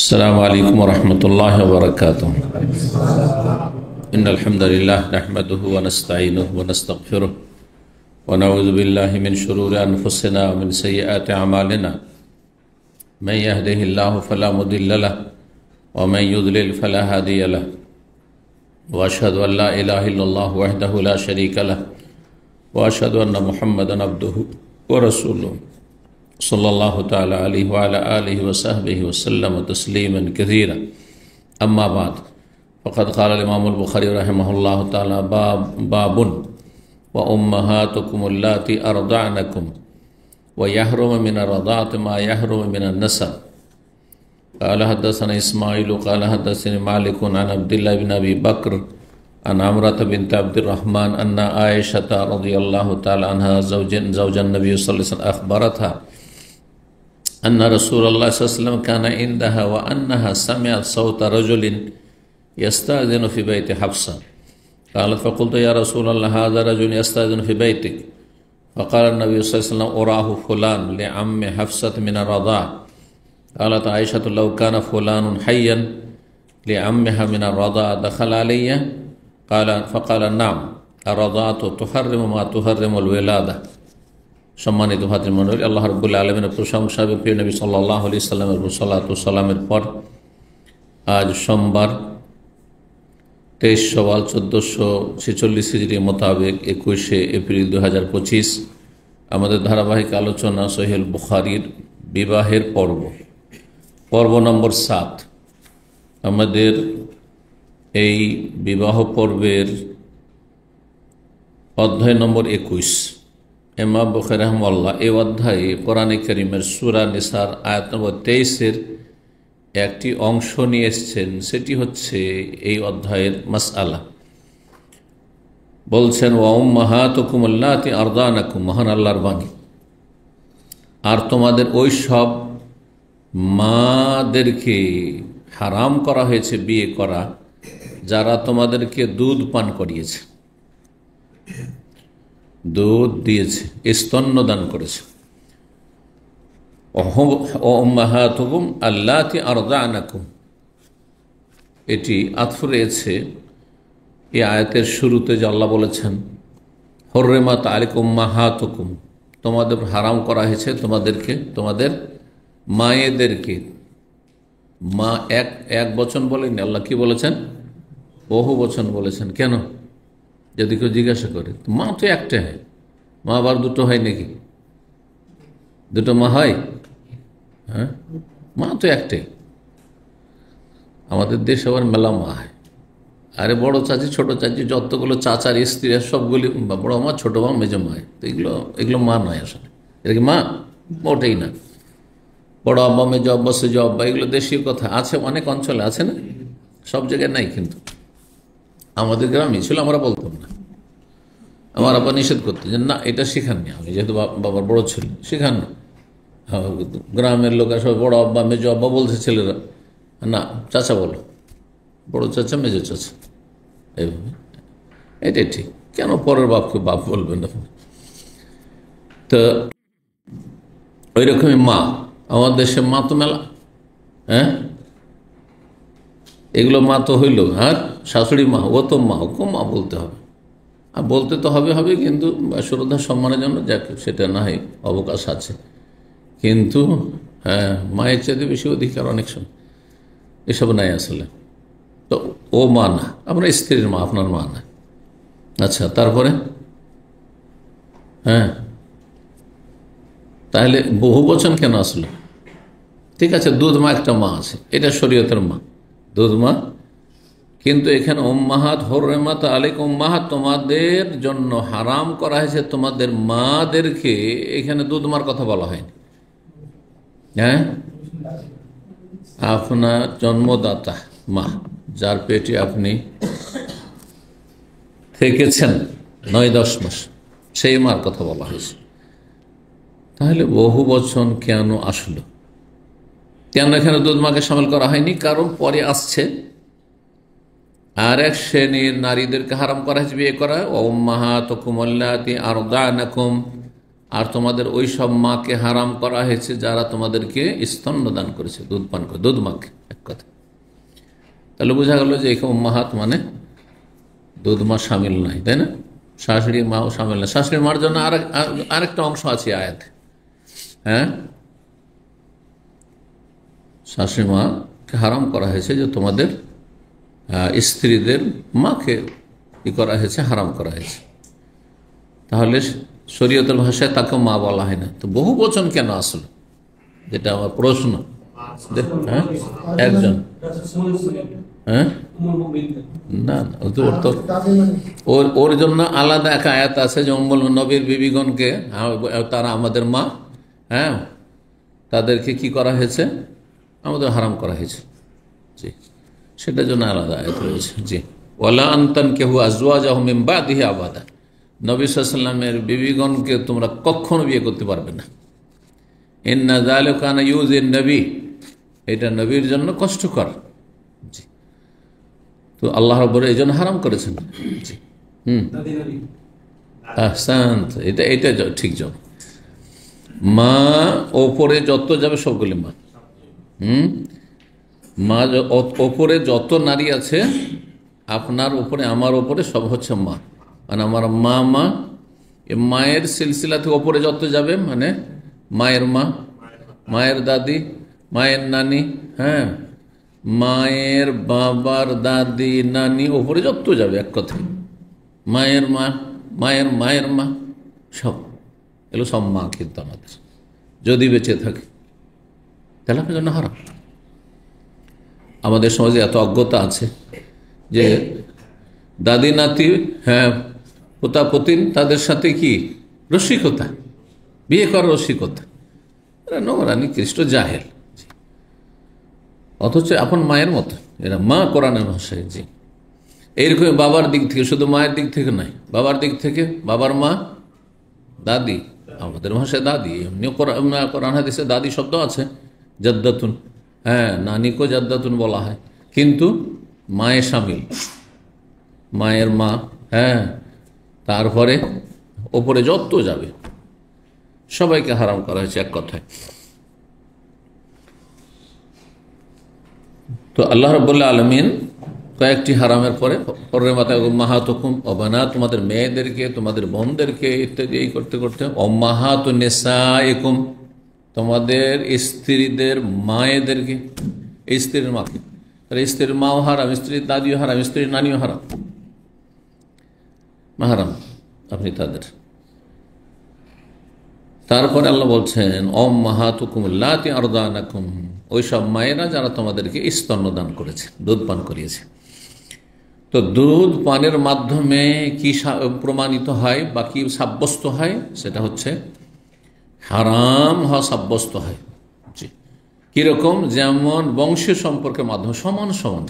अस्सलामु अलैकुम वरहमतुल्लाहि वबरकातुहू। इन्नल हम्दुलिल्लाह नहमदुहु व नस्तईनुहु व नस्तगफिरुहु व नऊज़ु बिल्लाहि मिन शुरूरि अनफुसिना व मिन सय्यिआति अमालिना। मन यहदिहिल्लाहु फला मुदिल्ल लहु व मन युद्लिल फला हादिय लहु व अशहदु अन ला इलाहा इल्लल्लाहु वहदहु ला शरीका लहु व अशहदु अन्ना मुहम्मदन अब्दुहु व रसूलुहु सल्लल्लाहु तआला अलैहि व अला आलिहि व सहबिहि व सल्लम तस्लीमन कसीरा। अम्मा बाद फ़क़द क़ाल इमाम बुखारी रहमहुल्लाहु तआला बाबुन व उम्महातुकुम अल्लाती अरदअनकुम व यहरुमु मिन अर्रदाअति मा यहरुमु मिन अन्नसब। क़ाल हद्दसना इस्माईल क़ाल हद्दसनी मालिक अन अब्दिल्लाह बिन अबी बकर अन अमरत बिन्त अब्दुर्रहमान अन्ना आयशा रज़ियल्लाहु तआला अन्हा ज़ौजन नबी सल्लल्लाहु अलैहि वसल्लम अख़बरतहा अन्न रसूलुल्लाह सल्लल्लाहु अलैहि वसल्लम काना इंदहा व अन्नहा समिअत सौत रजुलिन यस्ताज़िनु फ़ी बैति हफ्सा। क़ालत फ़क़ुल्तु या रसूलल्लाह हाज़ा रजुलुन यस्ताज़िनु फ़ी बैतिक। फ़क़ाल नबी सल्लल्लाहु अलैहि वसल्लम उराहु फ़ुलान लिअम्मि हफ्सत मिन अर्रदाअ। क़ालत आयशा लौ काना फ़ुलानुन हय्यन लिअम्मिहा मिन अर्रदाअ दख़ल अलय्य। फ़क़ाल नाम अर्रदाअतु तुहर्रिमु मा तुहर्रिमुल विलादा। सम्मानित ভাতৃমণ্ডলী, আল্লাহ রাব্বুল আলামিনের প্রশংসা এবং প্রিয় নবী সাল্লাল্লাহু আলাইহি সাল্লামের উপর সালাতু ও সালামের পর আজ সোমবার 23 শওয়াল 1446 হিজরি মোতাবেক 21 এপ্রিল 2025 আমাদের ধারাবাহিক আলোচনা সহিহ বুখারীর বিবাহের পর্ব নম্বর 7। আমাদের এই বিবাহ পর্বের অধ্যায় নম্বর 21। ইমাম বুখারী রাহিমাহুল্লাহ এই অধ্যায়ে কোরআনে কারীমের সূরা নিসার আয়াত নম্বর 23-এর একটি অংশ নিয়ে এসেছেন। সেটি হচ্ছে এই অধ্যায়ের মাসআলা। বলছেন ওয়া উম্মাহাতুকুম আল্লাতী আরদানাকুম, মহান আল্লাহর বাণী, আর তোমাদের ওই সব মাদেরকে হারাম করা হয়েছে বিয়ে করা যারা তোমাদেরকে দুধ পান করিয়েছে, দুধ দিয়েছে, স্তন্য দান করেছে। উম্মাহাতুকুম আল্লাতী আরদানাকুম, এটি আতফ রয়েছে এই আয়াতের শুরুতে যে আল্লাহ বলেছেন হুররিমাত আলাইকুম উম্মাহাতুকুম, তোমাদের হারাম করা হয়েছে তোমাদেরকে, তোমাদের মায়েদেরকে। মা এক বচন বলেননি, আল্লাহ কি বলেছেন? বহু বচন বলেছেন। কেন? যদি কেউ জিজ্ঞাসা করে, মা তো একটা হয়, মা আবার দুটো হয় নাকি? দুটো মা হয়? হ্যাঁ, মা তো একটাই। আমাদের দেশে আবার মেলা মা হয়। আরে বড় চাচি ছোট চাচি যতগুলো চাচার স্ত্রী সবগুলি বড় মা ছোট মা মেজো মা, তো এগুলো মা নয় আসলে। এটা কি মা? ওটাই না। বড় আব্বা মেজো আব্বা সেজো আব্বা এগুলো দেশীয় কথা আছে, অনেক অঞ্চলে আছে না, সব জায়গায় নাই। কিন্তু আমাদের গ্রামে ছিল, আমরা বলতাম না। আমার আব্বা নিষেধ করতে যে না, এটা শেখাননি, আমি যেহেতু বাবার বড় ছিল শেখান না। গ্রামের লোকেরা সবাই বড় আব্বা মেজো আব্বা বলছে, ছেলেরা না চাচা বলো, বড় চাচা মেজো চাচা, এইভাবে। এটাই ঠিক। কেন পরের বাপকে বাপ বলবেন আপনি? তো ওই রকমই মা, আমার দেশে মা তো মেলা। হ্যাঁ, এগুলো মা তো হইল, হ্যাঁ শাশুড়ি মা, ও তো মা, ওকে মা বলতে হবে। আর বলতে তো হবে, কিন্তু শ্রদ্ধা সম্মানের জন্য যাক সেটা না হয় অবকাশ আছে, কিন্তু হ্যাঁ মায়ের চাইতে বেশি অধিকার অনেক সময় এসব নাই আসলে। তো ও মা না, আপনার স্ত্রীর মা, আপনার মা না। আচ্ছা, তারপরে হ্যাঁ, তাহলে বহু বচন কেন আসলো? ঠিক আছে, দুধ মা একটা মা আছে, এটা শরীয়তের মা, দুধ মা। কিন্তু এখানে উম্মাহাত হুররিমাত আলাইকুম উম্মাহাত, তোমাদের জন্য হারাম করা হয়েছে তোমাদের মাদেরকে, এখানে দুধ মার কথা বলা হয়নি। হ্যাঁ, আপনার জন্মদাতা মা, যার পেটে আপনি থেকেছেন 9-10 মাস, সেই মার কথা বলা হয়েছে। তাহলে বহু বচন কেন আসলো? কেন এখানে দুধ মাকে সামিল করা হয়নি? কারণ পরে আসছে আর এক শ্রেণীর নারীদেরকে হারাম করা হয়েছে বিয়ে করা। উম্মাহাতুকুম আল্লাতী আরদানাকুম, আর তোমাদের ওই সব মাকে হারাম করা হয়েছে যারা তোমাদেরকে স্তন্য দান করেছে, দুধ পান করে, দুধ মাকে। তাহলে বোঝা গেল যে এখানে উম্মাহাত মানে দুধ মা সামিল নাই, তাই না? শাশুড়ি মাও সামিল নাই। শাশুড়ি মার জন্য আরেকটা অংশ আছে আয়াতে। হ্যাঁ, শাশুড়ি মাকে হারাম করা হয়েছে যে তোমাদের স্ত্রীদের মাকে কি করা হয়েছে, হারাম করা হয়েছে। তাহলে শরীয়তের ভাষায় তাকে মা বলা হয় না, তো বহু বচন কেন আসলো, যেটা আমার প্রশ্ন। হ্যাঁ, একজন, হ্যাঁ, না না, ওর জন্য আলাদা এক আয়াত আছে যে নবীর বিবিগণকে, তারা আমাদের মা, হ্যাঁ, তাদেরকে কি করা হয়েছে, আমাদের হারাম করা হয়েছে, জি, সেটার জন্য আলাদা আয়াত রয়েছে। জি, ওয়ালা আনতান কেহু আজওয়াজাহুম মিন বাদিহি আবাদা, নবী সাল্লাল্লাহু আলাইহি ওয়াসাল্লামের বিবিগণকে তোমরা কখনো বিয়ে করতে পারবে না। ইন্না যালিকা কানা ইউযিন নবী, এটা নবীর জন্য কষ্টকর। জি, তো আল্লাহ রাব্বুল এই জন্য হারাম করেছেন। জি, আহসান্ত, এটা ঠিক জব। মা ওপরে যত যাবে সবগুলি মা। মা ওপরে যত নারী আছে, আপনার উপরে আমার উপরে সব হচ্ছে মা, মানে আমার মা, মা মায়ের সিলসিলা থেকে ওপরে যত যাবে মানে মায়ের মা, মায়ের দাদি, মায়ের নানি, হ্যাঁ, মায়ের বাবার দাদি নানি, ওপরে যত যাবে এক কথায় মায়ের মা, মায়ের মায়ের মা, সব এগুলো সব মা কিন্তু আমাদের যদি বেঁচে থাকে, তাহলে আপনার জন্য হারাম। আমাদের সমাজে এত অজ্ঞতা আছে যে দাদি নাতি, হ্যাঁ, পোতা পতিন, তাদের সাথে কি রসিকতা, বিয়ে করার রসিকতা, এরা নোংরা নিকৃষ্ট জাহেল, অথচ আপন মায়ের মতো এরা মা কোরআনের ভাষায়। জি, এইরকম বাবার দিক থেকে, শুধু মায়ের দিক থেকে নয়, বাবার দিক থেকে বাবার মা, দাদি, আমাদের ভাষায় দাদি, এমনি কোরআন হাদিসে দাদি শব্দ আছে, জাদ্দাতুন, হ্যাঁ, নানিকেও জাদ্দাতুন বলা হয়, কিন্তু মায়ের শামিল, মায়ের মা, হ্যাঁ, তারপরে ওপরে যত যাবে সবাইকে হারাম করা হয়েছে এক কথায়। তো আল্লাহ রাব্বুল আলামিন কয়েকটি হারামের পরে উম্মাহাতুকুম ওয়া বানাতুকুম, তোমাদের মেয়েদেরকে, তোমাদের বোনদেরকে ইত্যাদি এই করতে করতে উম্মাহাতু নিসাইকুম, তোমাদের স্ত্রীদের মায়েদেরকে, স্ত্রীর মাকে, স্ত্রীর মাও হারাম, স্ত্রীর দাদিও হারাম, স্ত্রীর নানিও হারাম, মাহারাম আপনি তাদের। তারপরে আল্লাহ বলছেন উম্মাহাতুকুম আল্লাতী আরদানাকুম, ওই সব মায়েরা যারা তোমাদেরকে স্তন্যদান করেছে, দুধ পান করিয়েছে। তো দুধ পানের মাধ্যমে কি প্রমাণিত হয় বা কি সাব্যস্ত হয়, সেটা হচ্ছে হারাম হওয়া সাব্যস্ত হয়। জি, কিরকম, যেমন বংশীয় সম্পর্কের মাধ্যমে সমান সমান।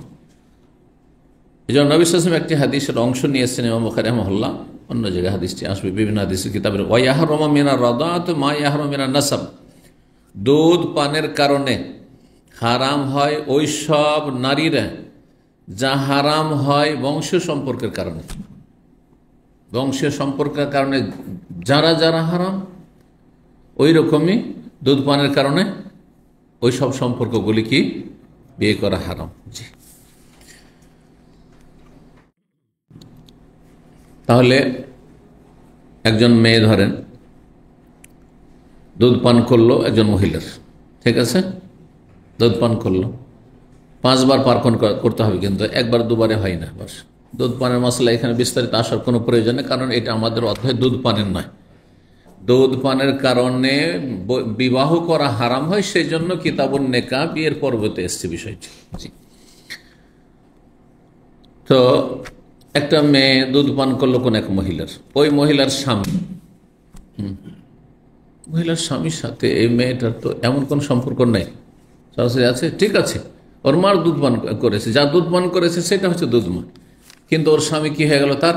এই জন্য নবী সাল্লাল্লাহু আলাইহি ওয়াসাল্লাম একটি হাদিসের অংশ নিয়েছেন ইমাম বুখারী রাহিমাহুল্লাহ, অন্য জায়গায় হাদিসটি আসবে বিভিন্ন হাদিসের কিতাবের, ওয়া ইয়াহরুমু মিনার রাদাত মা ইয়াহরুমু মিনান নাসাব, দুধ পানের কারণে হারাম হয় ওই সব নারীরা যা হারাম হয় বংশীয় সম্পর্কের কারণে। বংশীয় সম্পর্কের কারণে যারা যারা হারাম, ওই রকমই দুধ পানের কারণে ওই সব সম্পর্কগুলি কি বিয়ে করা হারাম। জি, তাহলে একজন মেয়ে ধরেন দুধ পান করলো একজন মহিলার, ঠিক আছে, দুধ পান করলো, 5 বার পান করতে হবে, কিন্তু একবার দুবারে হয় না। বাস, দুধ পানের মশলা এখানে বিস্তারিত আসার কোনো প্রয়োজন নেই, কারণ এটা আমাদের অধ্যায় দুধ পানের নয়। দুধ পানের কারণে বিবাহ করা হারাম হয়, সেই জন্য কিতাবুন নেকাহ বিয়ের পর্বতে এসছে বিষয়টি। জি, তো একটা মেয়ে দুধ পান করলো কোন এক মহিলার, ওই মহিলার স্বামী, মহিলার স্বামীর সাথে এই মেয়েটার তো এমন কোন সম্পর্ক নেই, সরাসরি আছে, ঠিক আছে, ওর মার দুধ পান করেছে, যা দুধ পান করেছে সেটা হচ্ছে দুধ মা, কিন্তু ওর স্বামী কি হয়ে গেল, তার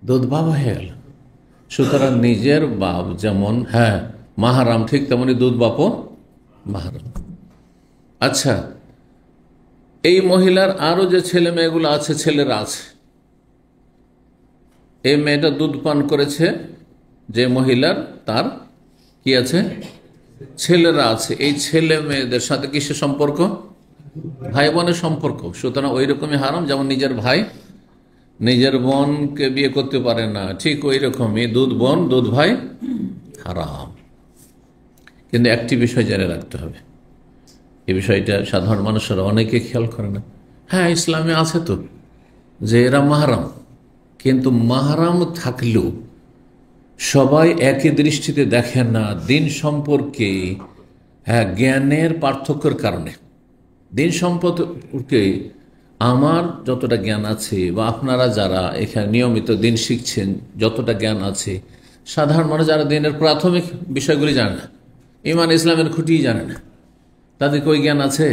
দুধ বাবা হয়ে গেল। সুতরাং নিজের বাপ যেমন, হ্যাঁ, মাহারাম, ঠিক তেমনি দুধ বাপও মাহারাম। আচ্ছা, এই মহিলার আরো যে ছেলে মেয়েগুলো আছে, ছেলেরা আছে, এই মেয়েটা দুধ পান করেছে যে মহিলার, তার কি আছে, ছেলেরা আছে, এই ছেলে মেয়েদের সাথে কিসের সম্পর্ক, ভাই বোনের সম্পর্ক সুতরাং ওই রকমই হারাম, যেমন নিজের ভাই নিজের বোনকে বিয়ে করতে পারে না, ঠিক ওই রকমই দুধ বোন দুধ ভাই হারাম। কিন্তু একটি বিষয় জেনে রাখতে হবে, এই বিষয়টা সাধারণ মানুষেরা অনেকে খেয়াল করে না। হ্যাঁ, ইসলামে আছে তো যে এরা মাহরাম, কিন্তু মাহরাম থাকলেও সবাই একই দৃষ্টিতে দেখেন না দিন সম্পর্কে। হ্যাঁ, জ্ঞানের পার্থক্যের কারণে দিন সম্পর্কে আমার যতটা জ্ঞান আছে বা আপনারা যারা এখানে নিয়মিত দিন শিখছেন যতটা জ্ঞান আছে, সাধারণ মানুষ যারা দিনের প্রাথমিক বিষয়গুলি জানে না, ইমান ইসলামের খুঁটিই জানে না, তাদেরকে ওই জ্ঞান আছে?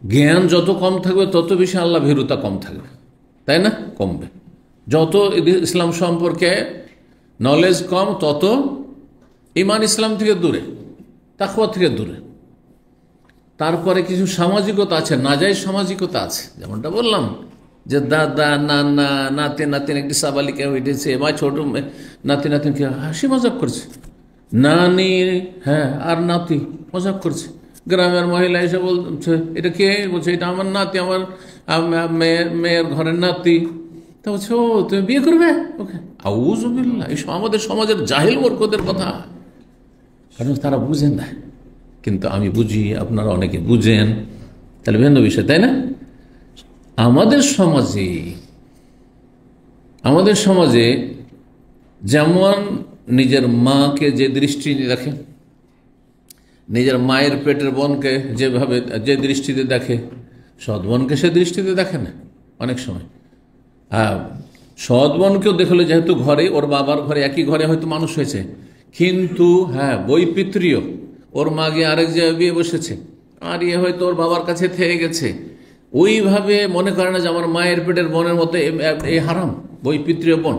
জ্ঞান যত কম থাকবে তত বেশি আল্লাহ ভীরুতা কম থাকবে, তাই না? কমবে। যত ইসলাম সম্পর্কে নলেজ কম তত ইমান ইসলাম থেকে দূরে, তাকওয়া থেকে দূরে। তারপরে কিছু সামাজিকতা আছে, নাজায়েজ সামাজিকতা আছে, যেমনটা বললাম যে দাদা নানা নাতি নাতিন একটি সাবালিকা উঠেছে, মা ছোট নাতি নাতিনকে হাসি মজাক করছে, নানি হ্যাঁ আর নাতি মজাক করছে। গ্রামের মহিলা এসে বলছে এটা কে? বলছে এটা আমার নাতি, আমার মেয়ের ঘরের নাতি। তা বলছে ও তুমি বিয়ে করবে ওকে? আউযুবিল্লাহ, এইসব আমাদের সমাজের জাহিল মূর্খদের কথা, কারণ তারা বুঝেন না। কিন্তু আমি বুঝি, আপনারা অনেকে বুঝেন, তাহলে ভিন্ন বিষয়, তাই না? আমাদের সমাজে যেমন নিজের মাকে যে দৃষ্টি দেখে, নিজের মায়ের পেটের বোনকে যেভাবে যে দৃষ্টিতে দেখে, সৎ বোনকে সে দৃষ্টিতে দেখে না অনেক সময়। হ্যাঁ, সৎ বোনকেও দেখলো, যেহেতু ঘরে ওর বাবার ঘরে একই ঘরে হয়তো মানুষ হয়েছে, কিন্তু হ্যাঁ বৈপিত্রীয়, ওর মা গিয়ে আরেক জায়গায় বিয়ে বসেছে, আর ইয়ে হয়তো ওর বাবার কাছে থেকে গেছে, ওইভাবে মনে করে না যে আমার মায়ের পেটের বোনের মতো এই হারাম, বৈপিত্রীয় বোন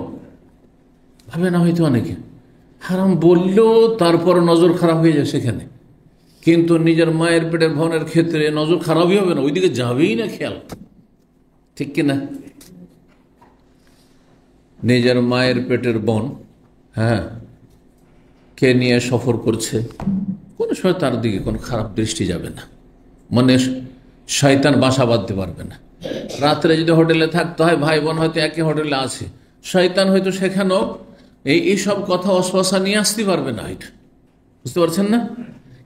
ভাবে না হয়তো অনেকে। হারাম বললেও তারপর নজর খারাপ হয়ে যায় সেখানে, কিন্তু নিজের মায়ের পেটের বোনের ক্ষেত্রে নজর খারাপই হবে না, ওইদিকে যাবেই না খেয়াল, ঠিক কিনা? নিজের মায়ের পেটের বোন হ্যাঁ কে নিয়ে সফর করছে, কোনো সময় তার দিকে কোনো খারাপ দৃষ্টি যাবে না, মানে শয়তান বাসা বাঁধতে পারবে না। রাত্রে যদি হোটেলে থাকতে হয়, ভাই বোন হয়তো একই হোটেলে আছে, শয়তান হয়তো সেখানেও এইসব কথা অশ্বাসা নিয়ে আসতে পারবে না, এটা বুঝতে পারছেন না?